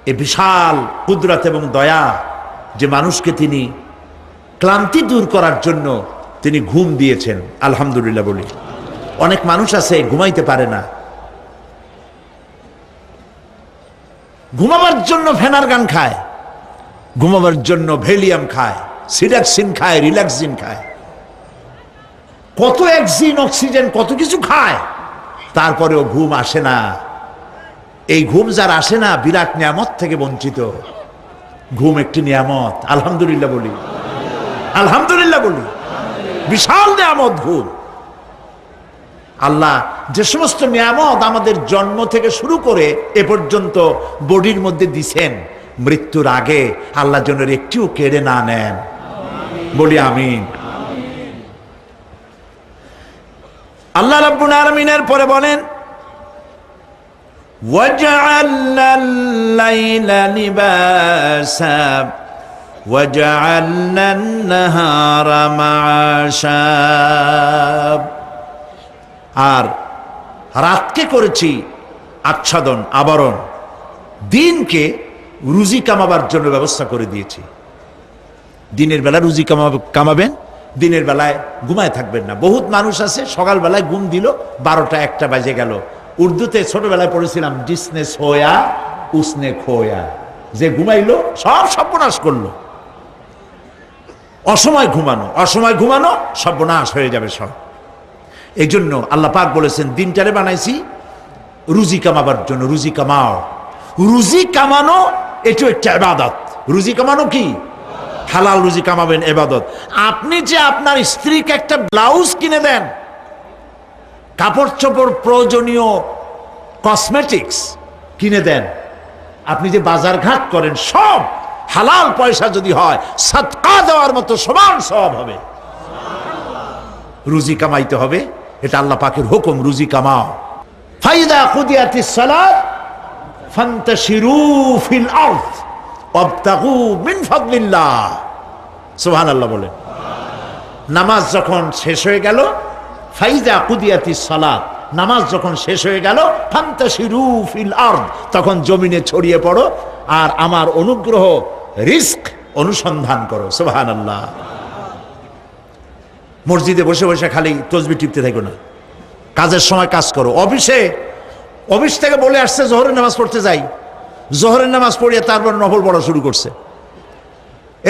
A: এই বিশাল কুদরত এবং দয়া যে মানুষকে তিনি ক্লান্তি দূর করার জন্য তিনি ঘুম দিয়েছেন, আলহামদুলিল্লাহ বলি। অনেক মানুষ আছে ঘুমাইতে পারে না, ঘুমাবার জন্য ফেনার গান খায়, ঘুমাবার জন্য ভেলিয়াম খায়, সিডাক্সিন খায়, রিল্যাক্সিন খায়, কত অক্সিজেন, অক্সিজেন, কত কিছু খায়, তারপরেও ঘুম আসে না। এই ঘুম যার আসে না, বিরাট নিয়ামত থেকে বঞ্চিত। ঘুম একটি নিয়ামত, আলহামদুলিল্লাহ বলি, আলহামদুলিল্লাহ বলি। বিশাল নিয়ামত ঘুম। আল্লাহ যে সমস্ত নিয়ামত আমাদের জন্ম থেকে শুরু করে এ পর্যন্ত বডির মধ্যে দিছেন, মৃত্যুর আগে আল্লাহ যেন একটিও কেড়ে না নেন, বলি আমিন। আল্লাহ রাব্বুল আলামিনের পরে বলেন, ওয়াজআলনাল লাইলা লিবাসা ওয়াজআলনান নাহারা মাআশা। আর রাতকে করেছি আচ্ছাদন, আবরণ, দিনকে রুজি কামাবার জন্য ব্যবস্থা করে দিয়েছি। দিনের বেলা রুজি কামাবেন, দিনের বেলায় ঘুমায় থাকবেন না। বহুত মানুষ আছে সকালবেলায় ঘুম দিল, 12টা 1টা বাজে গেল। উর্দুতে ছোটবেলায় পড়েছিলাম, জিসনে সোয়া উসনে খোয়া, যে ঘুমাইলো সব সর্বনাশ করলো। অসময় ঘুমানো, অসময় ঘুমানো সর্বনাশ হয়ে যাবে সব। এই জন্য আল্লাহ পাক বলেছেন, দিনটারে বানাইছি রুজি কামাবার জন্য। রুজি কামাও, রুজি কামানো এটাও একটা ইবাদত। রুজি কামানো কি? হালাল রুজি কামাবেন, ইবাদত। আপনি যে আপনার স্ত্রীকে একটা ব্লাউজ কিনে দেন, কাপড় চোপড়, প্রয়োজনীয় কসমেটিক্স কিনে দেন, আপনি যে বাজার ঘাট করেন, সব হালাল পয়সা যদি হয়, সাদকা দেওয়ার মতো সমান সওয়াব হবে। রুজি কামাইতে হবে, এটা আল্লাহ পাকের হুকুম, রুজি কামাও। ফাইদা কুদিয়াতিস সালাত ফান্তাশিরু ফিল আরদ ওয়াবতাগু মিন ফাদলিল্লাহ। সুবহানাল্লাহ বলেন। নামাজ যখন শেষ হয়ে গেল, ফাইদা কুদিয়াতিস সালাত, নামাজ যখন শেষ হয়ে গেল, ফান্তাশিরু ফিল আরদ, তখন জমিনে ছড়িয়ে পড়ো আর আমার অনুগ্রহ, রিস্ক অনুসন্ধান করো। সুবহানাল্লাহ। মসজিদে বসে বসে খালি তসবিহ টিপতে থাকো না, কাজের সময় কাজ করো। অফিস থেকে বলে আসছে জোহরের নামাজ পড়তে যাই, জোহরের নামাজ পড়িয়ে তারপর নফল পড়া শুরু করছে,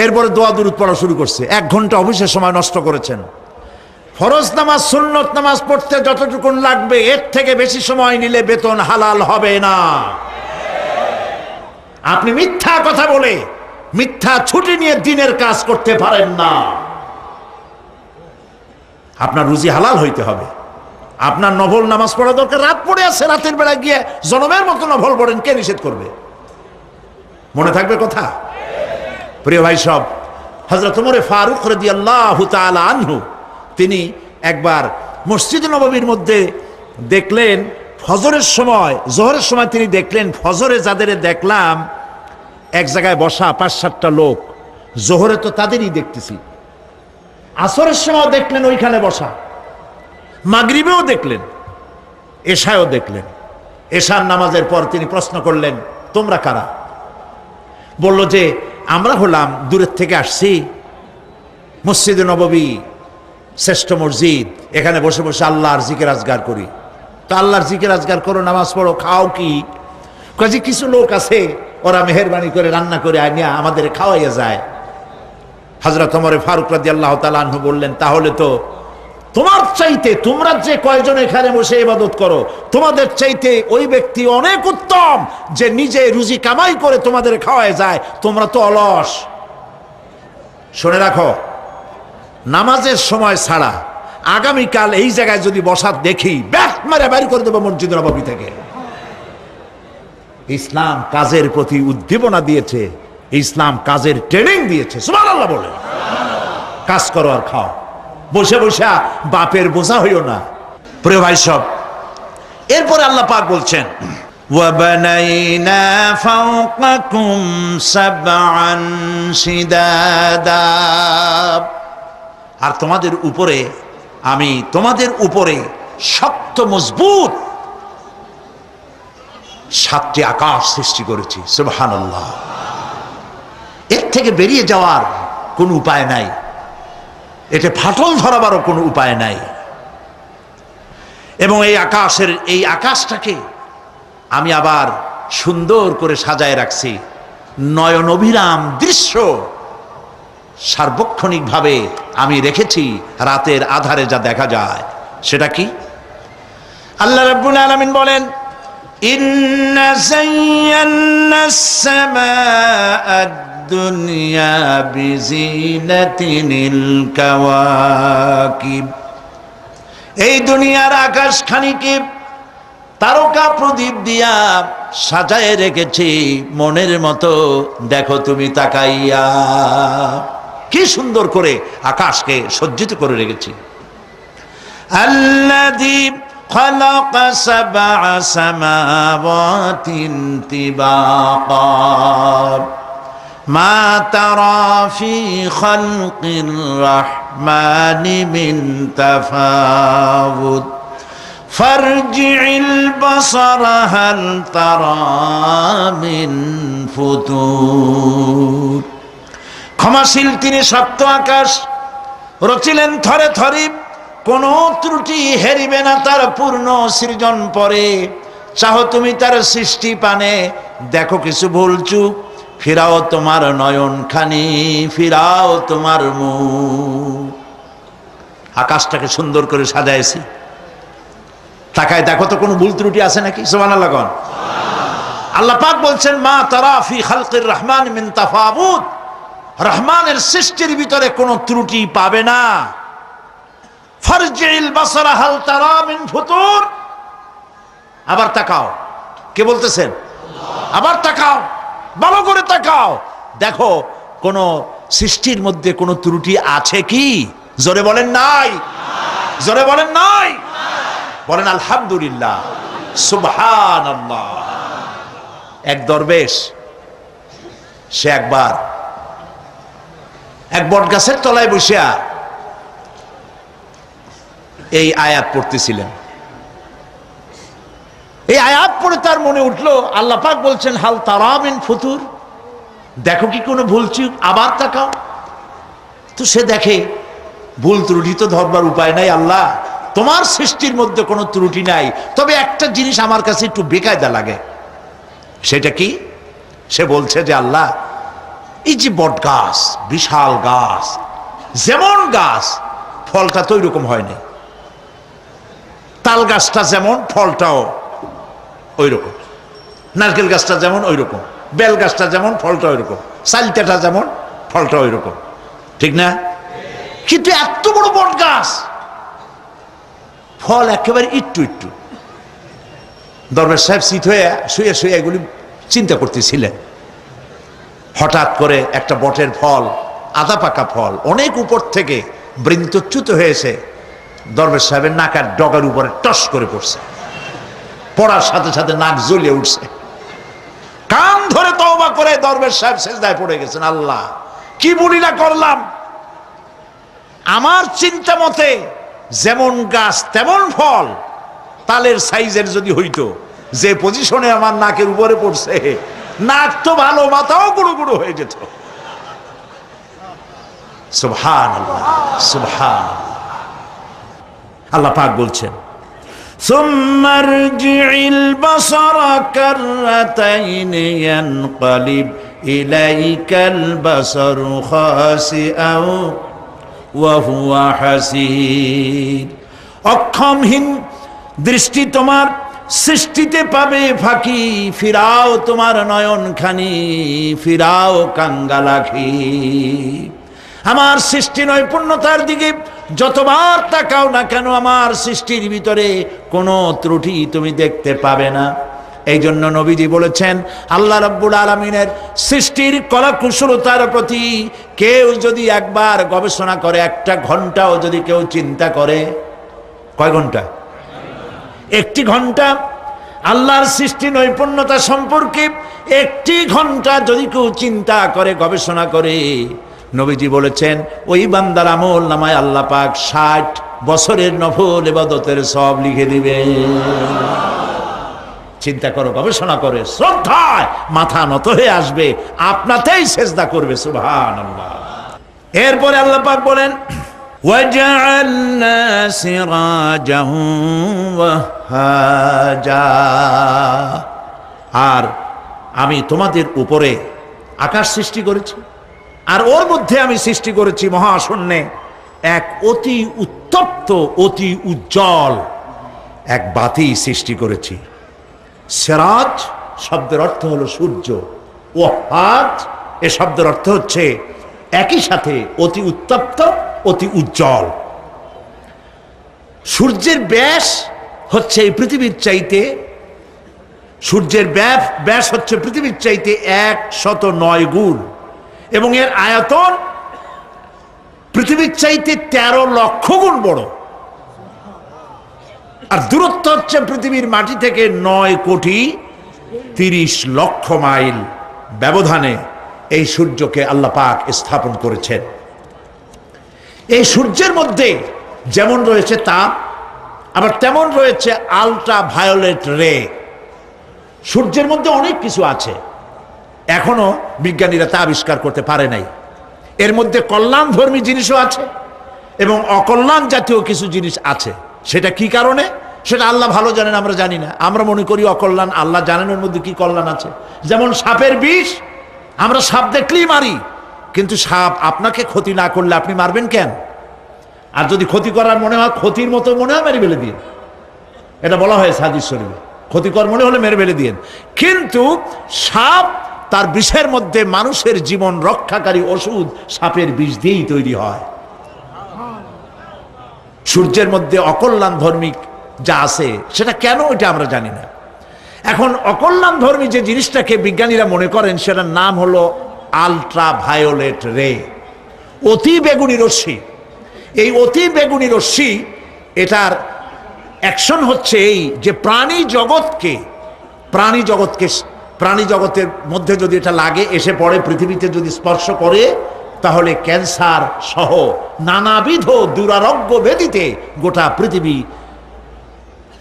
A: এরপরে দোয়া দুরূদ পড়া শুরু করছে। 1 ঘন্টা অফিসের সময় নষ্ট করেছেন। ফরজ নামাজ, সুন্নত নামাজ পড়তে যতটুকুন লাগবে, এর থেকে বেশি সময় নিলে বেতন হালাল হবে না। আপনি মিথ্যা কথা বলে, মিথ্যা ছুটি নিয়ে দিনের কাজ করতে পারেন না। আপনার রুজি হালাল হইতে হবে। আপনার নফল নামাজ পড়া দরকার, রাত পড়ে আছে, রাতের বেলা গিয়ে জনমের মতো নফল পড়েন, কে নিষেধ করবে? মনে থাকবে কথা? প্রিয় ভাই সব, হযরত ওমর ফারুক রাদিয়াল্লাহু তাআলা আনহু তিনি একবার মসজিদ নববীর মধ্যে দেখলেন ফজরের সময়, জোহরের সময় তিনি দেখলেন ফজরে যাদের দেখলাম এক জায়গায় বসা ৫-৭টা লোক, জোহরে তো তাদেরই দেখতেছি, আসরের সময় দেখলেন ওইখানে বসা, মাগরিবেও দেখলেন, এশায়ও দেখলেন। এশার নামাজের পর তিনি প্রশ্ন করলেন, তোমরা কারা? বলল যে আমরা হলাম দূরের থেকে আসছি, মসজিদে নববী শ্রেষ্ঠ মসজিদ, এখানে বসে বসে আল্লাহর জিকির আজগার করি। তো আল্লাহর জিকির আজগার করো, নামাজ পড়ো, খাও কি? কাজে কিছু লোক আছে ওরা মেহেরবানি করে রান্না করে আনিয়া আমাদের খাওয়াইয়া যায়। হযরত ওমর ফারুক রাদিয়াল্লাহু তাআলা আনহু বললেন, তাহলে তো তোমার চাইতে, তোমরা যে কয়জন এখানে বসে ইবাদত করো, তোমাদের চাইতে ওই ব্যক্তি অনেক উত্তম যে নিজে রুজি কামাই করে তোমাদের খাওয়ায় যায়, তোমরা তো অলস। শুনে রাখো, নামাজের সময় ছাড়া আগামীকাল এই জায়গায় যদি বসা দেখি, ব্যাট মারে বাইর করে দেবো মসজিদ নববী থেকে। ইসলাম কাজের প্রতি উদ্দীপনা দিয়েছে, ইসলাম কাজের ট্রেনিং দিয়েছে। সুবহানাল্লাহ বলে কাজ করো আর খাও, বসে বসে বাপের বোঝা হইও না। প্রিয় ভাই সব, এরপরে আল্লাহ পাক বলছেন, ওয়াবানাইনা ফাওকাকুম সাবআন শিদাদা, আর তোমাদের উপরে আমি তোমাদের উপরে শক্ত মজবুত 7টি আকাশ সৃষ্টি করেছি। সুবহানাল্লাহ। এর থেকে বেরিয়ে যাওয়ার কোনো উপায় নাই, এটা ফাটল ধরাবারও কোনো উপায় নাই। এবং এই আকাশটাকে আমি আবার সুন্দর করে সাজায় রাখছি, নয়ন অভিরাম দৃশ্য সার্বক্ষণিকভাবে আমি রেখেছি, রাতের আধারে যা দেখা যায়। সেটা কি? আল্লাহ রাব্বুল আলামিন বলেন, ইন্না যায়্যানাস সামাআদ দুনিয়া বিজিনাতিনিল কাওয়াকিব, এই দুনিয়ার আকাশখানিকে তারকা প্রদীপ দিয়া সাজায় রেখেছি মনের মতো। দেখো তুমি তাকাইয়া, কি সুন্দর করে আকাশকে সজ্জিত করে রেখেছি। আল্লাযী খালাকা সাবআ সামাওয়াতিন তিবাকা মা তারা ফি খালকির রাহমানি মিন তাফাউত ফারজি'ল বাসারা হাল তারা মিন ফুতুর। ক্ষমাশীল তিনি, সপ্ত আকাশ রচিলেন থরে থরে, কোনো ত্রুটি হেরিবে না তার পূর্ণ সৃজন পরে। চাহো তুমি তার সৃষ্টি পানে, দেখো কিছু ভুল চুক, ফিরাও তোমার নয়ন খানি, ফিরাও তোমার মুখ। আকাশটাকে সুন্দর করে সাজাইছি, তাকায় দেখো তো কোনো ভুল ত্রুটি আছে নাকি? সুবহানাল্লাহ। আল্লাহ পাক বলছেন, মা তারা ফি খালকির রহমান মিন তাফাউত, রহমানের সৃষ্টির ভিতরে কোনো ত্রুটি পাবে না। ফারজি'ল বাসারা হাল তারা মিন ফুতুর, আবার তাকাও। কে বলতেছেন? আবার তাকাও, ভালো করে তাকাও, দেখো কোন সৃষ্টির মধ্যে কোনো ত্রুটি আছে কি? জোরে বলেন নাই, জোরে বলেন নাই, বলেন আলহামদুলিল্লাহ, সুবহানাল্লাহ। এক দরবেশ, সে একবার এক বট গাছের তলায় বসিয়া এই আয়াত পড়তেছিলেন। এই আয়াত পড়ে তার মনে উঠলো, আল্লাহ পাক বলছেন হাল তারা মিন ফুতুর, দেখো কি কোনো ভুল চুক, আবার তাকাও। তো সে দেখে ভুল ত্রুটি তো ধরবার উপায় নাই, আল্লাহ তোমার সৃষ্টির মধ্যে কোনো ত্রুটি নাই, তবে একটা জিনিস আমার কাছে একটু বেকায়দা লাগে। সেটা কি? সে বলছে যে আল্লাহ, এই যে বট গাছ, বিশাল গাছ, যেমন গাছ ফলটা তো ওইরকম হয়নি, তাল গাছটা যেমন ফলটাও ওই রকম, নারকেল গাছটা যেমন ওই রকম, বেল গাছটা যেমন ফলটা ওই রকম, চালটাটা যেমন ফলটা ওই রকম, ঠিক না? কিন্তু এত বড় বট গাছ ফল একেবারে একটু একটু। দরবেশ সাহেব চিত হয়ে শুয়ে শুয়ে এগুলি চিন্তা করতেছিলেন। হঠাৎ করে একটা বটের ফল, আধা পাকা ফল, অনেক উপর থেকে বৃন্তচ্যুত হয়েছে দরবেশ সাহেবের নাকার ডগার উপরে টস করে পড়ছে। পড়ার সাথে সাথে নাক জ্বলিয়ে উঠছে। কান ধরে তওবা করে দরবেশ সাহেব সিজদায় পড়ে গেছেন। আল্লাহ, কি বলিলা করলাম! আমার চিন্তা মতে যেমন গাছ তেমন ফল, তালের সাইজের যদি হইতো, যে পজিশনে আমার নাকের উপরে পড়ছে, নাক তো ভালো, মাথাও গুঁড়ো গুঁড়ো হয়ে যেত। সুবহানাল্লাহ, সুবহানাল্লাহ। আল্লাহ পাক বলছেন, সুম্মা রজি'ল বাসারা কাররাতাইন ইয়ানকালিব ইলাইকাল বাসারু খাসিআও ওয়া হুয়া হাসির। অক্ষমহীন দৃষ্টি তোমার সৃষ্টিতে পাবে ফাঁকি, ফিরাও তোমার নয়ন খানি, ফিরাও কাঙ্গালাখি। আমার সৃষ্টি নৈপুণ্যতার দিকে যতবার তাকাও না কেন, আমার সৃষ্টির ভিতরে কোনো ত্রুটি তুমি দেখতে পাবে না। এই জন্য নবীজি বলেছেন, আল্লাহ রাব্বুল আলামিনের সৃষ্টির কলাকুশলতার প্রতি কেউ যদি একবার গবেষণা করে, একটা ঘন্টাও যদি কেউ চিন্তা করে, কয় ঘন্টা? একটি ঘন্টা আল্লাহর সৃষ্টি নৈপুণ্যতা সম্পর্কে একটি ঘন্টা যদি কেউ চিন্তা করে, গবেষণা করে, নবীজি বলেছেন ওই বান্দার আমল নামায় আল্লাহ পাক 60 বছরের নফল ইবাদতের সব লিখে দিবে। চিন্তা করো, গবেষণা করে, শ্রদ্ধায় মাথা নত হয়ে আসবে, আপনাতেই সেজদা করবে। সুবহানাল্লাহ। এরপরে আল্লাহ পাক বলেন, ওয়াজআলনা সিরাজাহ ওয়াহাজা। আর আমি তোমাদের উপরে আকাশ সৃষ্টি করেছি, আর ওর মধ্যে আমি সৃষ্টি করেছি মহাশূন্যে এক অতি উত্তপ্ত, অতি উজ্জ্বল এক বাতি সৃষ্টি করেছি। সিরাজ শব্দের অর্থ হলো সূর্য, ওয়াহাজ এ শব্দের অর্থ হচ্ছে একই সাথে অতি উত্তপ্ত, অতি উজ্জ্বল। সূর্যের ব্যাস হচ্ছে এই পৃথিবীর চাইতে, সূর্যের ব্যাস হচ্ছে পৃথিবীর চাইতে 109 গুণ, এবং এর আয়তন পৃথিবীর চাইতে 13 লক্ষ গুণ বড়। আর দূরত্ব হচ্ছে পৃথিবীর মাটি থেকে 9,30,00,000 মাইল ব্যবধানে এই সূর্যকে আল্লাহ পাক স্থাপন করেছেন। এই সূর্যের মধ্যে যেমন রয়েছে তাপ, আবার তেমন রয়েছে আলট্রা ভায়োলেট রে। সূর্যের মধ্যে অনেক কিছু আছে, এখনো বিজ্ঞানীরা তা আবিষ্কার করতে পারে নাই। এর মধ্যে কল্যাণধর্মী জিনিসও আছে এবং অকল্যাণ জাতীয় কিছু জিনিস আছে। সেটা কি কারণে, সেটা আল্লাহ ভালো জানেন, আমরা জানি না। আমরা মনে করি অকল্যাণ, আল্লাহ জানেন ওর মধ্যে কি কল্যাণ আছে। যেমন সাপের বিষ, আমরা সাপ দেখলেই মারি, কিন্তু সাপ আপনাকে ক্ষতি না করলে আপনি মারবেন কেন? আর যদি ক্ষতি করার মনে হয়, ক্ষতির মতো মনে হয়, মেরে ফেলে দিয়ে। এটা বলা হয়েছে হাদিস শরীফে, ক্ষতিকর মনে হলে মেরে ফেলে দিয়ে। কিন্তু সাপ তার বিষের মধ্যে মানুষের জীবন রক্ষাকারী ওষুধ সাপের বিষ দিয়েই তৈরি হয়। সূর্যের মধ্যে অকল্যাণ ধর্মী যা আছে সেটা কেন, এটা আমরা জানি না। এখন অকল্যাণ ধর্মী যে জিনিসটাকে বিজ্ঞানীরা মনে করেন, সেটার নাম হলো আলট্রা ভায়োলেট রে, অতি বেগুনি রশ্মি। এই অতি বেগুনি রশ্মি, এটার অ্যাকশন হচ্ছে এই যে প্রাণী জগতের মধ্যে যদি এটা লাগে, এসে পড়ে, পৃথিবীতে যদি স্পর্শ করে, তাহলে ক্যান্সার সহ নানাবিধ দুরারোগ্য ব্যাধিতে গোটা পৃথিবী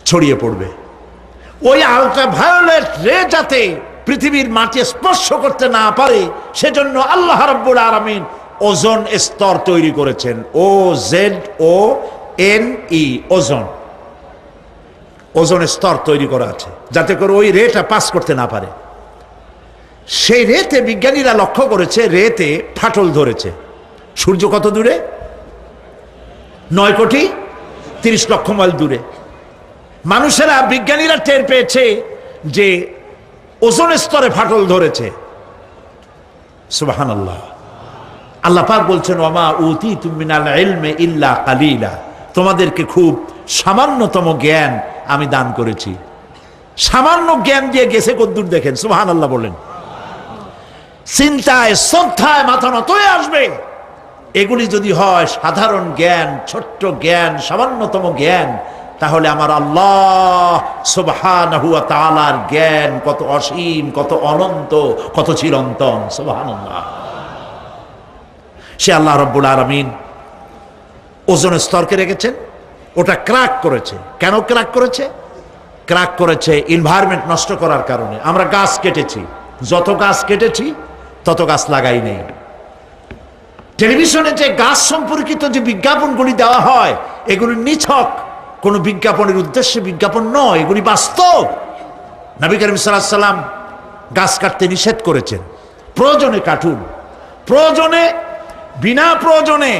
A: ছড়িয়ে পড়বে। ওই আল্ট্রাভায়োলেট রে যাতে পৃথিবীর মাটি স্পর্শ করতে না পারে, সেজন্য আল্লাহ রাব্বুল আলামিন ওজোন স্তর তৈরি করেছেন। OZONE, ওজোন স্তর তৈরি করা আছে, যাতে করে ওই রেটা পাস করতে না পারে। সেই রেতে বিজ্ঞানীরা লক্ষ্য করেছে, রেতে ফাটল ধরেছে। সূর্য কত দূরে? 9,30,00,000 মাইল দূরে। মানুষেরা, বিজ্ঞানীরা টের পেয়েছে যে ওজোন স্তরে ফাটল ধরেছে। সুবহানাল্লাহ। আল্লাহ পাক বলছেন, ওয়ামা উতীতুম মিনাল ইলমি ইল্লা কালিলা, তোমাদেরকে খুব সামান্যতম জ্ঞান আমি দান করেছি। সামান্য জ্ঞান দিয়ে গেছে কদ্দুর দেখেন, সুবহানাল্লাহ বলেন। চিন্তায় শ্রদ্ধায় মাথা নত হয়ে আসবে। এগুলি যদি হয় সাধারণ জ্ঞান, ছোট্ট জ্ঞান, সামান্যতম জ্ঞান, তাহলে আমার আল্লাহ সুবহানাহু ওয়া তাআলার জ্ঞান কত অসীম, কত অনন্ত, কত চিরন্তন। সুবহানাল্লাহ। সে আল্লাহ রাব্বুল আলামিন ওজনের স্তরকে রেখেছেন, ওটা ক্র্যাক করেছে। কেন ক্র্যাক করেছে? ক্র্যাক করেছে এনভায়রনমেন্ট নষ্ট করার কারণে। আমরা গাছ কেটেছি, যত গাছ কেটেছি তত গাছ লাগাই নেই। টেলিভিশনে যে গাছ সম্পর্কিত যে বিজ্ঞাপনগুলি দেওয়া হয়, এগুলি নিছক কোনো বিজ্ঞাপনের উদ্দেশ্যে বিজ্ঞাপন নয়, এগুলি বাস্তব। নবী করিম সাল্লাল্লাহু আলাইহি ওয়াসাল্লাম গাছ কাটতে নিষেধ করেছেন। প্রয়োজনে কাটুন, প্রয়োজনে, বিনা প্রয়োজনে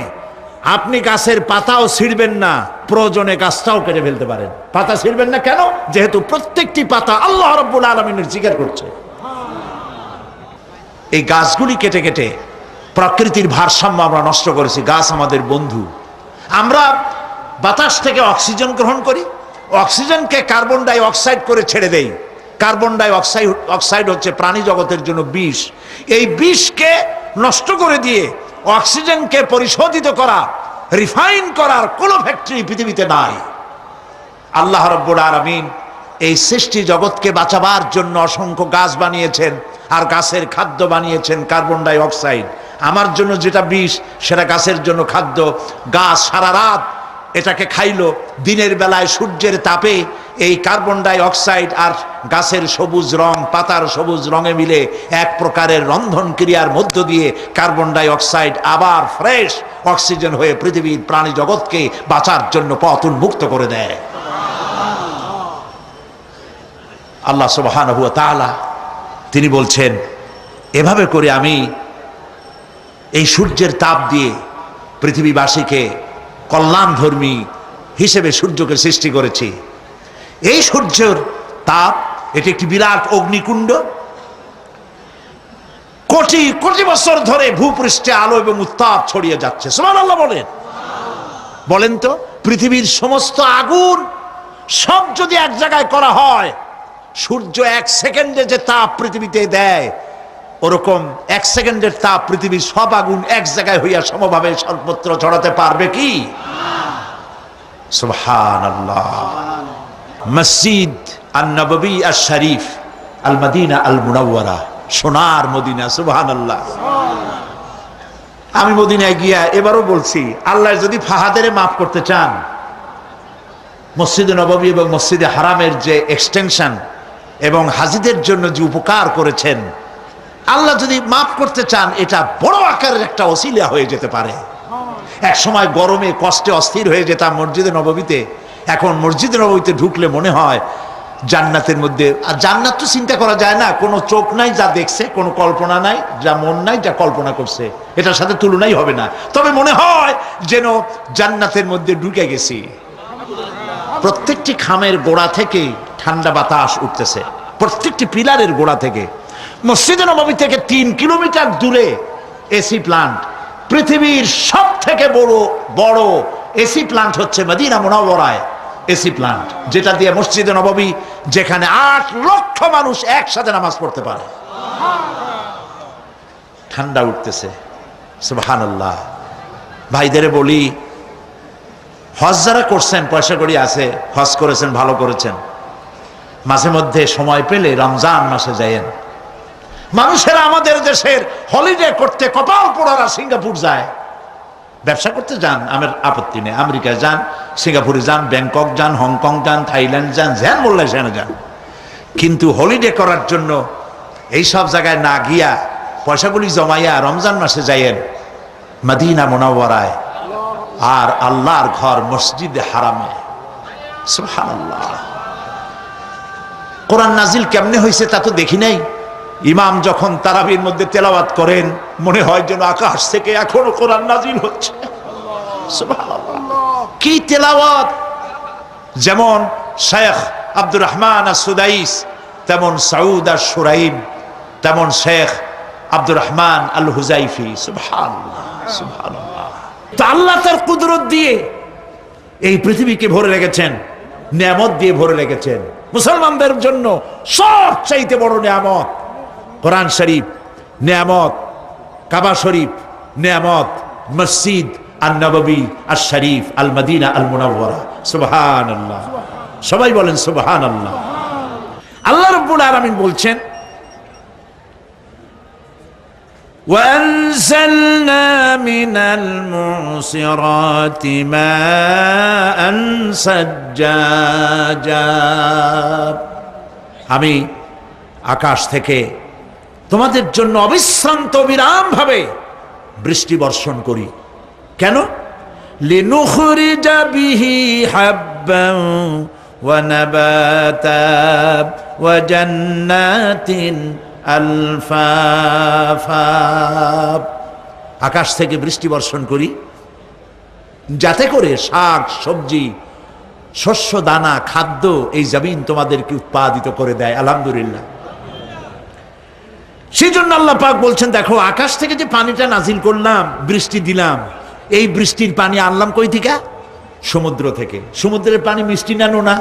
A: আপনি গাছের পাতাও ছিঁড়বেন না, প্রয়োজনে গাছটাও কেটে ফেলতে পারেন। পাতা ছিঁড়বেন না কেন? যেহেতু প্রত্যেকটি পাতা আল্লাহ রাব্বুল আলামিনের জিকির করছে। এই গাছগুলি কেটে কেটে প্রকৃতির ভারসাম্য আমরা নষ্ট করেছি। গাছ আমাদের বন্ধু। আমরা বাতাস থেকে অক্সিজেন গ্রহণ করি, অক্সিজেনকে কার্বন ডাই অক্সাইড করে ছেড়ে দেই। কার্বন ডাই অক্সাইড হচ্ছে প্রাণী জগতের জন্য বিষ। এই বিষকে নষ্ট করে দিয়ে অক্সিজেনকে পরিশোধিত করা, রিফাইন করার কোন ফ্যাক্টরি পৃথিবীতে নাই। আল্লাহ রাব্বুল আলামিন এই সৃষ্টি জগৎকে বাঁচাবার জন্য অসংখ্য গাছ বানিয়েছেন, আর গাছের খাদ্য বানিয়েছেন কার্বন ডাই অক্সাইড। আমার জন্য যেটা বিষ, সেটা গাছের জন্য খাদ্য। গাছ সারা রাত এটাকে খাইলো, দিনের বেলায় সূর্যের তাপে এই কার্বন ডাই অক্সাইড আর গাছের সবুজ রং, পাতার সবুজ রঙে মিলে এক প্রকারের রন্ধন ক্রিয়ার মধ্য দিয়ে কার্বন ডাই অক্সাইড আবার ফ্রেশ অক্সিজেন হয়ে পৃথিবীর প্রাণী জগৎকে বাঁচার জন্য পথ উন্মুক্ত করে দেয়। আল্লাহ সুবহানাহু ওয়া তাআলা তিনি বলছেন, এভাবে করে আমি এই সূর্যের তাপ দিয়ে পৃথিবীবাসীকে কল্যাণধর্মী হিসেবে সূর্যকে সৃষ্টি করেছি। এই সূর্যের তাপ, এটি একটি বিরাট অগ্নিকুণ্ড। কোটি কোটি বছর ধরে ভূপৃষ্ঠে আলো এবং উত্তাপ ছড়িয়ে যাচ্ছে। সুবহানাল্লাহ বলেন। বলেন তো, পৃথিবীর সমস্ত আগুন সব যদি এক জায়গায় করা হয়, সূর্য এক সেকেন্ডে যে তাপ পৃথিবীতে দেয়, ওরকম এক সেকেন্ডের তাপ পৃথিবীর সব আগুন এক জায়গায় হইয়া সমভাবে সর্বত্র ছড়াতে পারবে কি? সুবহানাল্লাহ। মসজিদ আন-নববী আশ-শরীফ, আল মদিনা আল মুনাওয়ারা, সোনার মদিনা। সুবহানাল্লাহ। আমি মদিনায় গিয়া এবারও বলছি, আল্লাহ যদি ফাহাদের মাফ করতে চান, মসজিদে নববী এবং মসজিদে হারামের যে এক্সটেনশন এবং হাজিদের জন্য যে উপকার করেছেন, আল্লাহ যদি মাফ করতে চান, এটা বড় আকারের একটা ওসিলা হয়ে যেতে পারে। এক সময় গরমে কষ্টে অস্থির হয়ে যেতাম মসজিদে নববীতে, এখন মসজিদে নববীতে ঢুকলে মনে হয় জান্নাতের মধ্যে। আর জান্নাত তো চিন্তা করা যায় না, কোনো চোখ নাই যা দেখছে, কোনো কল্পনা নাই, যা মন নাই যা কল্পনা করছে, এটার সাথে তুলনাই হবে না। তবে মনে হয় যেন জান্নাতের মধ্যে ঢুকে গেছি। প্রত্যেকটি খামের গোড়া থেকে ঠান্ডা বাতাস উঠতেছে, প্রত্যেকটি পিলারের গোড়া থেকে। মসজিদে নববী থেকে 3 কিলোমিটার দূরে এসি প্লান্ট। পৃথিবীর সব থেকে বড় এসি প্লান্ট হচ্ছে মদিনা মুনাওয়ারায় এসি প্লান্ট, যেটা দিয়ে মসজিদে নববী, যেখানে 8 লক্ষ মানুষ একসাথে নামাজ পড়তে পারে, ঠান্ডা উঠতেছে। সুবহানাল্লাহ। ভাইদের বলি, হজ যারা করছেন, পয়সা কড়ি আছে, হজ করেছেন, ভালো করেছেন, মাঝে মধ্যে সময় পেলে রমজান মাসে যায়েন। মানুষেরা আমাদের দেশের হলিডে করতে কপাল পোড়ারা সিঙ্গাপুর যায়, ব্যবসা করতে যান, আমার আপত্তি নেই। আমেরিকায় যান, সিঙ্গাপুরে যান, ব্যাংকক যান, হংকং যান, থাইল্যান্ড যান, যেন বললে সেখানে যান। কিন্তু হলিডে করার জন্য এই সব জায়গায় না গিয়া পয়সাগুলি জমাইয়া রমজান মাসে যাইয়েন মদিনা মুনাওয়ারায়, আর আল্লাহর ঘর মসজিদে হারামে। সুবহানাল্লাহ। কোরআন নাজিল কেমনে হয়েছে তা তো দেখি নাই। ইমাম যখন তারাবির মধ্যে তেলাওয়াত করেন, মনে হয় যেন আকাশ থেকে এখনো কোরআন নাজিল হচ্ছে। সুবহানাল্লাহ। কি তেলাওয়াত! যেমন শেখ আব্দুর রহমান আস-সুদাইস, তেমন সাউদ আশ-শুরাইম, তেমন শেখ আব্দুর রহমান আল হুজাইফি। সুবহানাল্লাহ, সুবহানাল্লাহ। তো আল্লাহ তার কুদরত দিয়ে এই পৃথিবীকে ভরে রেখেছেন, নিয়ামত দিয়ে ভরে রেখেছেন। মুসলমানদের জন্য সবচাইতে বড় নিয়ামত কোরআন শরীফ নিয়ামত, কাবা শরীফ নিয়ামত, মসজিদ আন-নববী আশ-শরীফ আল মদিনা আল মুনাওয়ারা। সুবহানাল্লাহ, সবাই বলেন সুবহানাল্লাহ। আল্লাহ রাব্বুল আলামিন বলছেন, وأنزلنا من المعصرات ماء ثجاجا। আমি আকাশ থেকে তোমাদের জন্য অবিশ্রান্ত বিরাম ভাবে বৃষ্টি বর্ষণ করি। কেন? লিনুখরিজা বিহি হাব্বান ওয়া নাবাতা ওয়া জান্নাতিন আলফাফা। আকাশ থেকে বৃষ্টি বর্ষণ করি যাতে করে শাক সবজি শস্য দানা খাদ্য এই জমিন তোমাদেরকে উৎপাদিত করে দেয়। আলহামদুলিল্লাহ। সেই জন্য আল্লাহ পাক বলছেন, দেখো আকাশ থেকে যে পানিটা নাজিল করলাম, বৃষ্টি দিলাম, এই বৃষ্টির পানি আনলাম কই থেকে? সমুদ্র থেকে। সমুদ্রের পানি মিষ্টি না নোনা?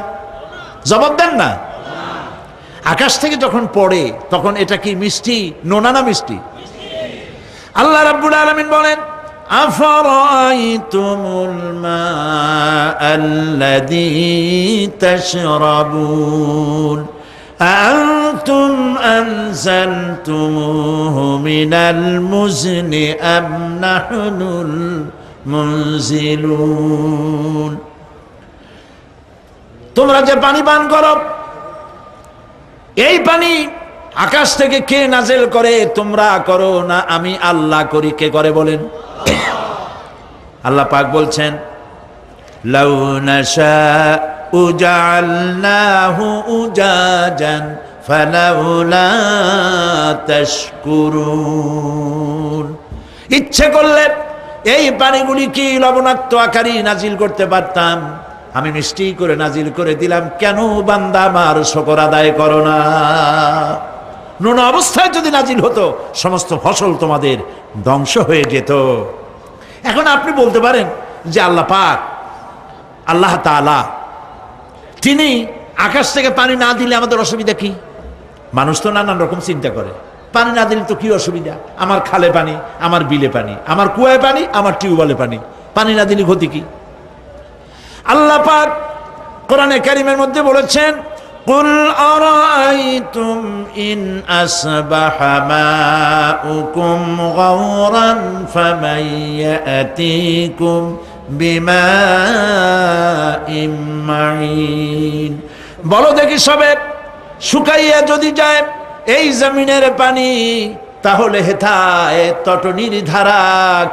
A: জবাব দেন না। আকাশ থেকে যখন পড়ে তখন এটা কি মিষ্টি, নোনা না মিষ্টি? আল্লাহ রাব্বুল আলামিন বলেন, আফারাইতুমুল মাআল্লাযী তাশরাবুন আনতুম আনজালতুমুহু মিনাল মুজনি আম নাহনুল মুনজিলুন। তোমরা যে পানি পান করো, এই পানি আকাশ থেকে কে নাজিল করে? তোমরা করো না আমি আল্লাহ করি? কে করে বলেন? আল্লাহ পাক বলছেন, লাউ নাশাউ জাআলনাহু উজাজান ফালাউলা তাশকুরুন। ইচ্ছে করলে এই পানিগুলি কি লবণাক্ত আকারে নাজিল করতে পারতাম, আমি মিষ্টি করে নাজিল করে দিলাম। কেন বান্দা আমার শুকর আদায় করো না? নোনা অবস্থায় যদি নাজিল হতো সমস্ত ফসল তোমাদের ধ্বংস হয়ে যেত। এখন আপনি বলতে পারেন যে আল্লাহ পাক, আল্লাহ তাআলা তিনি আকাশ থেকে পানি না দিলে আমাদের অসুবিধা কি? মানুষ তো নানান রকম চিন্তা করে, পানি না দিলে তো কি অসুবিধা? আমার খালে পানি, আমার বিলে পানি, আমার কুয়ায় পানি, আমার টিউবওয়েলে পানি, পানি না দিলে ক্ষতি কি? আল্লাহ পাক কোরআনে কারীমের মধ্যে বলেছেন, কুল আরাআইতুম ইন আসবাহা মাউকুম গাওরান ফামান ইয়াতিকুম বিমাইম মাইন। বলো দেখি সবে, শুকাইয়া যদি যায় এই জমিনের পানি, তাহলে হেথায় তটনির ধারা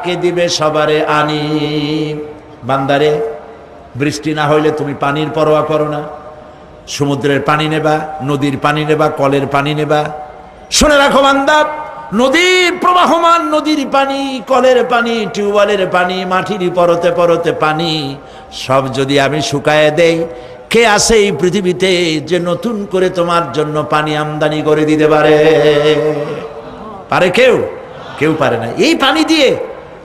A: কে দিবে সবারে আনি। বান্দারে, বৃষ্টি না হইলে তুমি পানির পরোয়া করো না। সমুদ্রের পানি নেবা, নদীর পানি নেবা, কলের পানি নেবা। শুনে রাখো বান্দা, নদীর প্রবাহমান নদীর পানি, কলের পানি, টিউবওয়েলের পানি, মাটির পরতে পরতে পানি সব যদি আমি শুকায় দেই, কে আছে এই পৃথিবীতে যে নতুন করে তোমার জন্য পানি আমদানি করে দিতে পারে? পারে কেউ? কেউ পারে না। এই পানি দিয়ে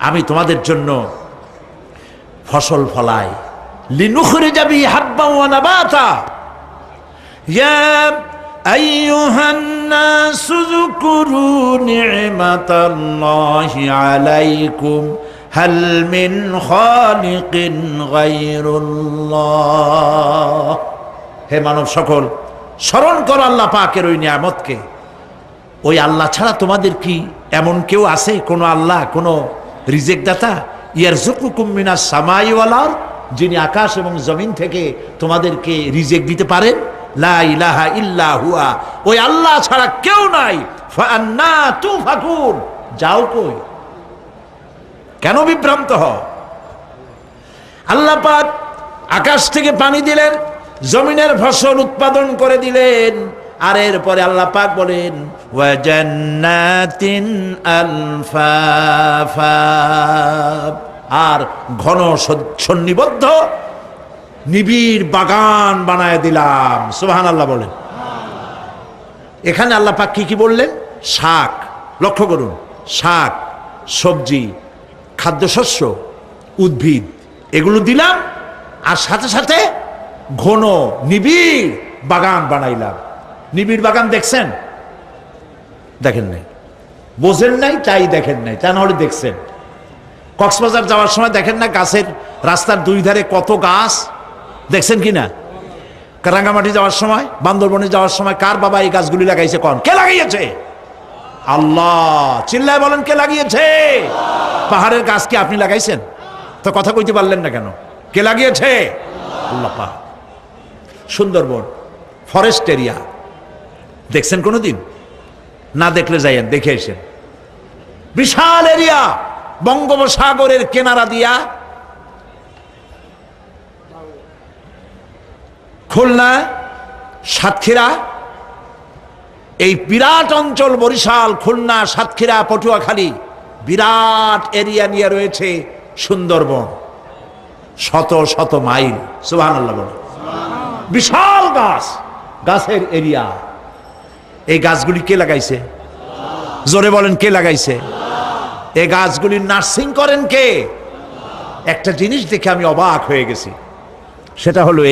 A: আমি তোমাদের জন্য ফসল ফলাই। লিনুখরিজা বিহি হাব্বান ওয়া নাবাতা। ইয়া আইয়ুহান নাসু যকুরু নি'মাতাল্লাহি আলাইকুম হাল মিন খালিকিন গায়রুল্লাহ। হে মানব সকল, স্মরণ করো আল্লাহ পাকের ওই নিয়ামতকে। ওই আল্লাহ ছাড়া তোমাদের কি এমন কেউ আছে? কোন আল্লাহ, কোন রিজিক দাতা? ইয়ারযুকুকুম মিনাস সামাই ওয়াল আরদ, যিনি আকাশ এবং জমিন থেকে তোমাদেরকে রিজিক দিতে পারেন। লা ইলাহা ইল্লা হুয়া, ওই আল্লাহ ছাড়া কেউ নাই। ফাআন্না তুফাকুন, যাও কই? কেন বিভ্রান্ত হও? আল্লাহ পাক আকাশ থেকে পানি দিলেন, জমিনের ফসল উৎপাদন করে দিলেন, আর এরপরে আল্লাহ পাক বলেন, ওয়া জান্নাতিন আলফাফা, আর ঘন সন্নিবদ্ধ নিবিড় বাগান বানায় দিলাম। সুবহানাল্লাহ বলেন। এখানে আল্লাহ পাক কি কি বললেন? শাক, লক্ষ্য করুন, শাক সবজি খাদ্যশস্য উদ্ভিদ এগুলো দিলাম, আর সাথে সাথে ঘন নিবিড় বাগান বানাইলাম। নিবিড় বাগান দেখছেন? দেখেন নাই, বোঝেন নাই, তাই দেখেন নাই, তা নাহলে দেখছেন। কক্সবাজার যাওয়ার সময় দেখেন না গাছের রাস্তার দুই ধারে কত গাছ, দেখছেন কিনা? রাঙ্গামাটি যাওয়ার সময়, বান্দরবনে যাওয়ার সময় কার বাবা এই গাছগুলি লাগাইছে? কোন কে লাগিয়েছে? আল্লাহ। চিল্লায় বলেন কে লাগিয়েছে? পাহাড়ের গাছ কি আপনি লাগাইছেন? তো কথা কইতে পারলেন না কেন? কে লাগিয়েছে? আল্লাহ পাক। সুন্দরবন ফরেস্ট এরিয়া দেখছেন কোনোদিন? না দেখলে যাইয়েন, দেখে এসেন। বিশাল এরিয়া, বঙ্গোপসাগরের কিনারা দিয়া খুলনা, সাতক্ষীরা, এই বিরাট অঞ্চল, বরিশাল, খুলনা, সাতক্ষীরা, পটুয়াখালী, বিরাট এরিয়া নিয়ে রয়েছে সুন্দরবন। শত শত মাইল, সুবহানাল্লাহ বলে। বিশাল গাছ, গাছের এরিয়া। এই গাছগুলি কে লাগাইছে? জোরে বলেন কে লাগাইছে? এই গাছগুলির নার্সিং করেন কে? একটা জিনিস দেখে আমি অবাক হয়ে গেছি, সেটা হলো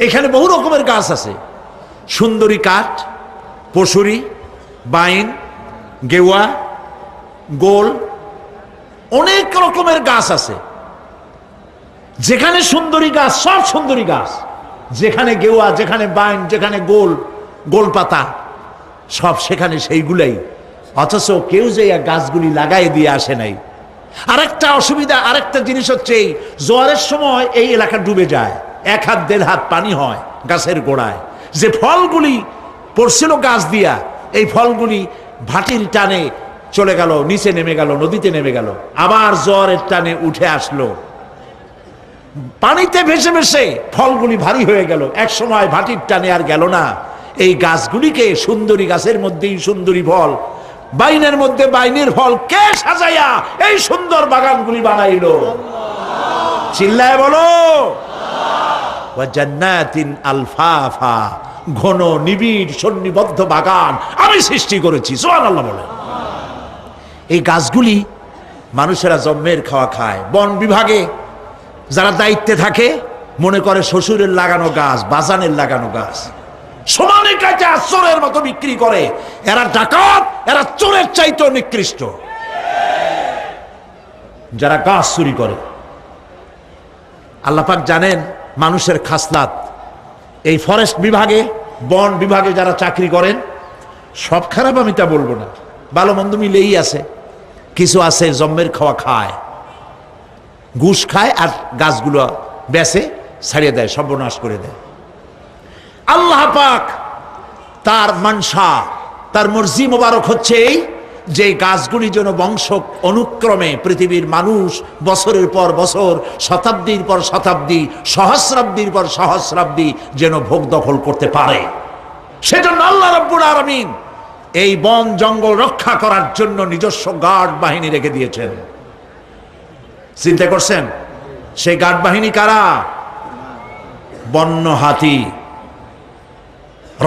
A: এখানে বহু রকমের গাছ আছে। সুন্দরী কাঠ, পশুরি, বাইন, গেওয়া, গোল, অনেক রকমের গাছ আছে। যেখানে সুন্দরী গাছ, সব সুন্দরী গাছ। যেখানে গেওয়া, যেখানে বাইন, যেখানে গোল, গোল পাতা, সব সেখানে সেইগুলাই। অথচ কেউ যে গাছগুলি লাগাই দিয়ে আসে নাই। আরেকটা অসুবিধা, আরেকটা জিনিস হচ্ছে এই জোয়ারের সময় এই এলাকা ডুবে যায়, 1 হাত 1.5 হাত পানি হয় গাছের গোড়ায়। যে ফলগুলি পড়ছিল গাছ দিয়া, এই ফলগুলি ভাটির টানে চলে গেল, নিচে নেমে গেল, নদীতে নেমে গেল, আবার জোয়ারের টানে উঠে আসলো, পানিতে ভেসে ভেসে ফলগুলি ভারী হয়ে গেল। এক সময় ভাটির টানে আর গেল না। এই গাছগুলিকে, সুন্দরী গাছের মধ্যেই সুন্দরী ফল, বাইনের মধ্যে বাইনের ফল কে সাজাইয়া এই সুন্দর বাগানগুলি বানাইল? চিল্লায় বলো। ওয়া জান্নাতিন আলফাফা, ঘন নিবিড় সন্নিবদ্ধ বাগান আমি সৃষ্টি করেছি। সুবহানাল্লাহ বলেন। এই গাছগুলি মানুষেরা জন্মের খাওয়া খায়। বন বিভাগে যারা দায়িত্বে থাকে মনে করে শ্বশুরের লাগানো গাছ, বাজানের লাগানো গাছ, সমানে কাটে চোরের মতো বিক্রি করে। এরা ডাকাত, এরা চোরের চাইতেও নিকৃষ্ট যারা গাছ চুরি করে। আল্লাহ পাক জানেন মানুষের খাসলাত। এই ফরেস্ট বিভাগে, বন বিভাগে যারা চাকরি করেন, সব খারাপ আমি তা বলবো না, ভালো মন্দ মিলেই আছে। কিছু আছে জন্মের খাওয়া খায়, ঘুষ খায় আর গাছগুলো বেচে ছাড়িয়ে দেয়, সর্বনাশ করে দেয়। আল্লাহ পাক তার মানসা, তার মর্জি মোবারক হচ্ছে এই যে গাছগুলি যেন বংশ অনুক্রমে পৃথিবীর মানুষ বছরের পর বছর, শতাব্দীর পর শতাব্দী, সহস্রাব্দীর পর সহস্রাব্দী যেন ভোগ দখল করতে পারে। সেজন্য আল্লাহ রাব্বুল আলামিন এই বন জঙ্গল রক্ষা করার জন্য নিজস্ব গার্ড বাহিনী রেখে দিয়েছেন। চিন্তা করছেন সেই গার্ড বাহিনী কারা? বন্য হাতি,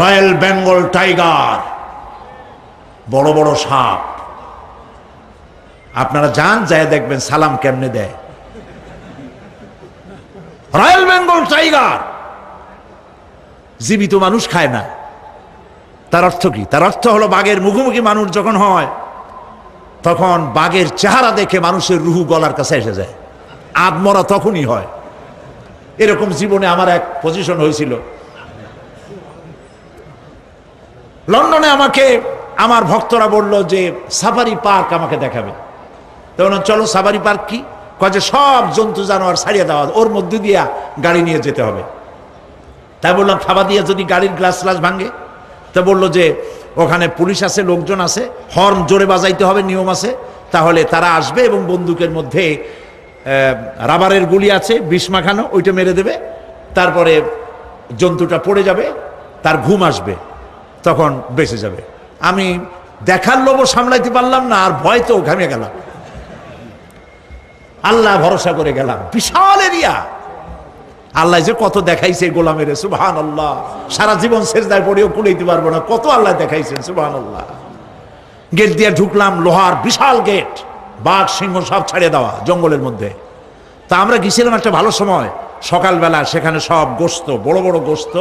A: রয়্যাল বেঙ্গল টাইগার, বড় বড় সাপ। আপনারা যান, যায় দেখবেন সালাম কেমনে দেয়। রয়্যাল বেঙ্গল টাইগার জীবিত মানুষ খায় না। তার অর্থ কি? তার অর্থ হলো বাঘের মুখোমুখি মানুষ যখন হয়, তখন বাঘের চেহারা দেখে মানুষের রুহু গলার কাছে এসে যায়। আদমরা তখনই হয়। এরকম জীবনে আমার এক পজিশন হয়েছিল। লন্ডনে আমাকে আমার ভক্তরা বলল যে সাফারি পার্ক আমাকে দেখাবে। তখন চলো সাফারি পার্ক কি? যে সব জন্তু জানোয়ার ছাড়িয়ে দেওয়া, ওর মধ্যে দিয়া গাড়ি নিয়ে যেতে হবে। তাই বললাম থাবা দিয়ে যদি গাড়ির গ্লাস গ্লাস ভাঙে? তা বললো যে ওখানে পুলিশ আছে, লোকজন আছে, হর্ন জোরে বাজাইতে হবে, নিয়ম আছে, তাহলে তারা আসবে এবং বন্দুকের মধ্যে রাবারের গুলি আছে, বিষ মাখানো, ওইটা মেরে দেবে। তারপরে জন্তুটা পড়ে যাবে, তার ঘুম আসবে, তখন বেঁচে যাবে। আমি দেখার লোভ সামলাইতে পারলাম না, আর ভয় তো ঘামে গেলাম। আল্লাহ ভরসা করে গেলাম। বিশাল এরিয়া, আল্লাহ যে কত দেখাইছে গোলামের, সুবহানাল্লাহ। সারা জীবন সেজদায় পড়েও কুলাইতে পারবো না, কত আল্লাহ দেখাইছেন, সুবহানাল্লাহ। গেট দিয়ে ঢুকলাম, লোহার বিশাল গেট, বাঘ সিংহ সব ছাড়িয়ে দেওয়া জঙ্গলের মধ্যে। তা আমরা গেছিলাম একটা ভালো সময়, সকালবেলা সেখানে সব গোস্ত, বড় বড় গোস্ত,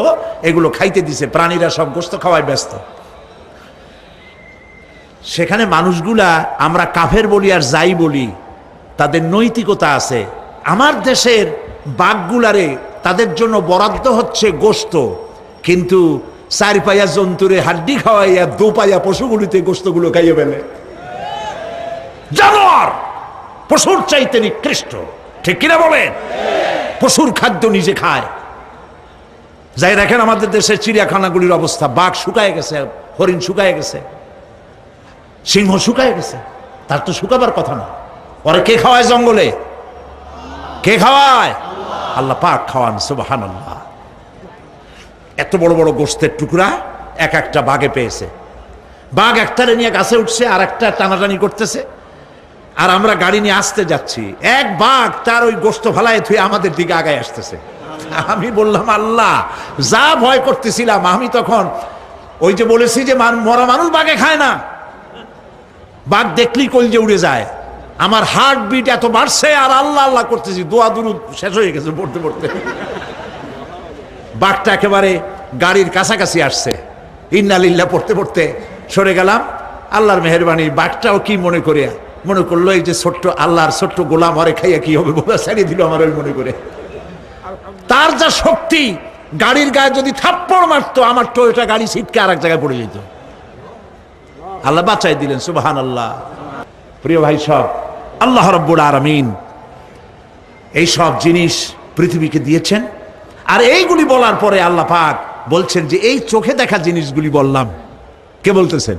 A: এগুলো খাইতে দিছে, প্রাণীরা সব গোস্ত খাওয়ায় ব্যস্ত। সেখানে মানুষগুলা, আমরা কাফের বলি আর যাই বলি, তাদের নৈতিকতা আছে। আমার দেশের বাঘগুলারে তাদের জন্য বরাদ্দ হচ্ছে গোস্ত, কিন্তু চার পায়া জন্তুরে হাড্ডি খাওয়াইয়া দোপায়া পশুগুলিতে গোস্তগুলো খাইয়ে ফেলে। জানোয়ার পশুর চাইতে নিকৃষ্ট, ঠিক কিনা বলেন? পশুর খাদ্য নিজে খায়। যাই দেখেন আমাদের দেশের চিড়িয়াখানাগুলির অবস্থা, বাঘ শুকায় গেছে, হরিণ শুকায় গেছে, সিংহ শুকায় গেছে। তার তো শুকাবার কথা না। ওরা কে খাওয়ায় জঙ্গলে? কে খাওয়ায়? আল্লাহ পাক খাওয়ান, সুবহানাল্লাহ। এত বড় বড় গোস্তের টুকরা এক একটা বাঘে পেয়েছে। বাঘ একটারে নিয়ে গাছে উঠছে, আর একটা টানাটানি করতেছে, আর আমরা গাড়ি নিয়ে আসতে যাচ্ছি। এক বাঘ তার ওই গোস্ত ফালায় থুয়ে আমাদের দিকে আগায় আসতেছে। আমি বললাম, আল্লাহ, যা ভয় করতেছিলাম আমি তখন, ওই যে বলেছি যে মরা মানুষ বাঘে খায় না, বাঘ দেখলেই কলজে উড়ে যায়। আমার হার্ট বিট এত বাড়ছে, আর আল্লাহ আল্লাহ করতেছি, দোয়া দুরুদ শেষ হয়ে গেছে পড়তে পড়তে। বাঘটা একেবারে গাড়ির কাছাকাছি আসছে, ইন্না লিল্লাহ পড়তে পড়তে সরে গেলাম। আল্লাহর মেহেরবানি, বাঘটাও কি মনে করলো এই যে ছোট্ট আল্লাহর ছোট্ট গোলাম, হরে খাইয়া কি হবে বলে ছাড়িয়ে দিল আমার ওই মনে করে। তার যা শক্তি, গাড়ির গায়ে যদি থাপ্পড় মারতো, আমার টয়োটা গাড়ি ছিটকে আর এক জায়গায় পড়ে যেত। আল্লাহ বাঁচাই দিলেন, সুবহানাল্লাহ। প্রিয় ভাই সব, আল্লাহ রাব্বুল আলামিন এই সব জিনিস পৃথিবীকে দিয়েছেন। আর এইগুলি বলার পরে আল্লাহ পাক বলছেন যে এই চোখে দেখা জিনিসগুলি বললাম। কে বলতেছেন?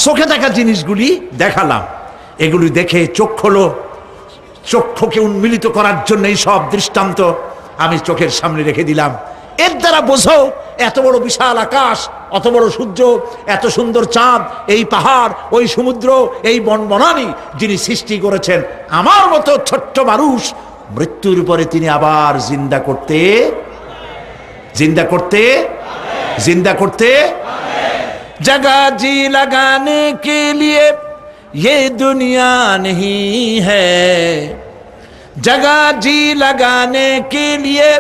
A: চোখে দেখা জিনিসগুলি দেখালাম। এগুলি দেখে চোখ হলো, চক্ষুকে উন্মিলিত করার জন্য এই সব দৃষ্টান্ত আমি চোখের সামনে রেখে দিলাম। এর দ্বারা বোঝো এত বড় বিশাল আকাশ, অত বড় সূর্য, এত সুন্দর চাঁদ, এই পাহাড়, ওই সমুদ্র, এই বনবনানী যিনি সৃষ্টি করেছেন, আমার মতো ছোট্ট মানুষ মৃত্যুর পরে তিনি আবার জিন্দা করতে जगह जी लगाने के लिए ये दुनिया नहीं है, जगह जी लगाने के लिए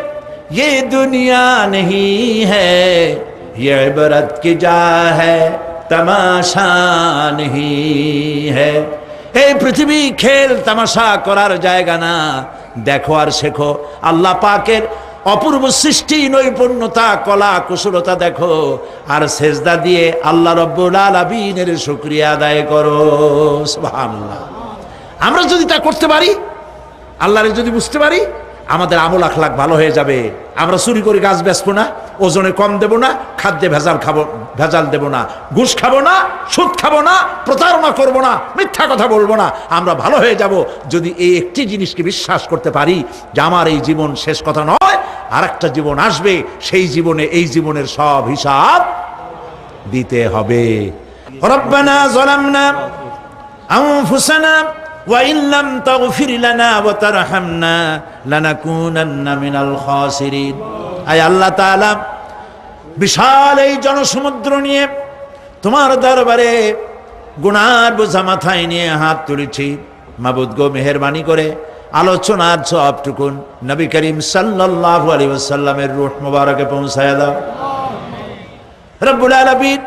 A: ये दुनिया नहीं है, ये इबरत की जा है तमाशा नहीं है। এই পৃথিবী খেল তামাশা করার জায়গা না, দেখো আর শেখো আল্লাহ পাকের অপূর্ব সৃষ্টি, নৈপুণ্যতা, কলা কুশলতা দেখো, আর সেজদা দিয়ে আল্লাহ রাব্বুল আলামিনের শুকরিয়া আদায় করো। সুবহানাল্লাহ। আমরা যদি তা করতে পারি, আল্লাহরে যদি বুঝতে পারি, আমাদের আমল আখলাক ভালো হয়ে যাবে। আমরা চুরি করে গাছ বেচবো না, ওজনে কম দেব না, খাদ্যে ভেজাল দেব না, ঘুষ খাবো না, সুদ খাবো না, প্রতারণা করব না, মিথ্যা কথা বলবো না। আমরা ভালো হয়ে যাব যদি এই একটি জিনিসকে বিশ্বাস করতে পারি যে আমার এই জীবন শেষ কথা নয়, আর একটা জীবন আসবে, সেই জীবনে এই জীবনের সব হিসাব দিতে হবে। রব্বানা যালামনা আনফুসানা وَإِن لَّمْ تَغْفِرْ لَنَا وَتَرْحَمْنَا لَنَكُونَنَّ مِنَ الْخَاسِرِينَ। আয় আল্লাহ তাআলা, বিশাল এই জনসমুদ্র নিয়ে তোমার দরবারে গুনার বোঝা মাথায় নিয়ে হাত তুলেছি। মাবুদ গো, মেহেরবানি করে আলোচনার সবটুকুন নবী করিম সাল্লাল্লাহু আলাইহি ওয়াসাল্লামের রূহ মুবারকে পৌঁছায়া দাও। রব্বুল আলামিন,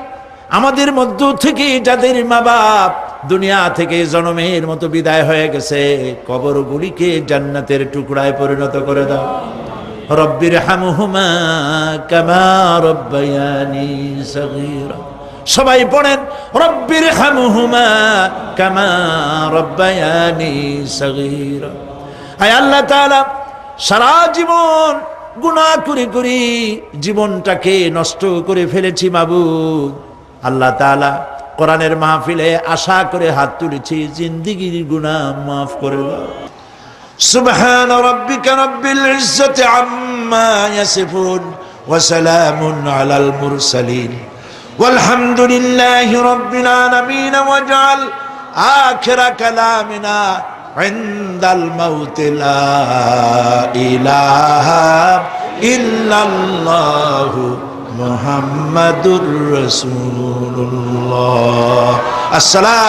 A: আমাদের মধ্য থেকে যাদের মা বাপ দুনিয়া থেকে জনমের মতো বিদায় হয়ে গেছে, কবরগুলিকে জান্নাতের টুকরায় পরিণত করে দাও। রব্বির হামহুমা কামা রব্বায়ানি সগীরা। সবাই পড়েন, রব্বির হামহুমা কামা রব্বায়ানি সগীরা। আয় আল্লাহ তাআলা, সারা জীবন গুনাহ করে করে জীবনটাকে নষ্ট করে ফেলেছি মাবুদ। আল্লাহ তাআলা, কোরআনের মাহফিলে আশা করে হাত তুলেছি, জিন্দেগীর গুনাহ মাফ করে দাও। সুবহান রাব্বিকা রাব্বিল ইজ্জাতি আম্মা ইয়াসিফুন ওয়া সালামুন আলাল মুরসালিন ওয়ালহামদুলিল্লাহি রাব্বিল আলামিন। ওয়াজআল আখিরা কালামিনা ইনদাল মাউত লা ইলাহা ইল্লাল্লাহু মুহাম্মাদুর রাসূলুল্লাহ। আসসালাম।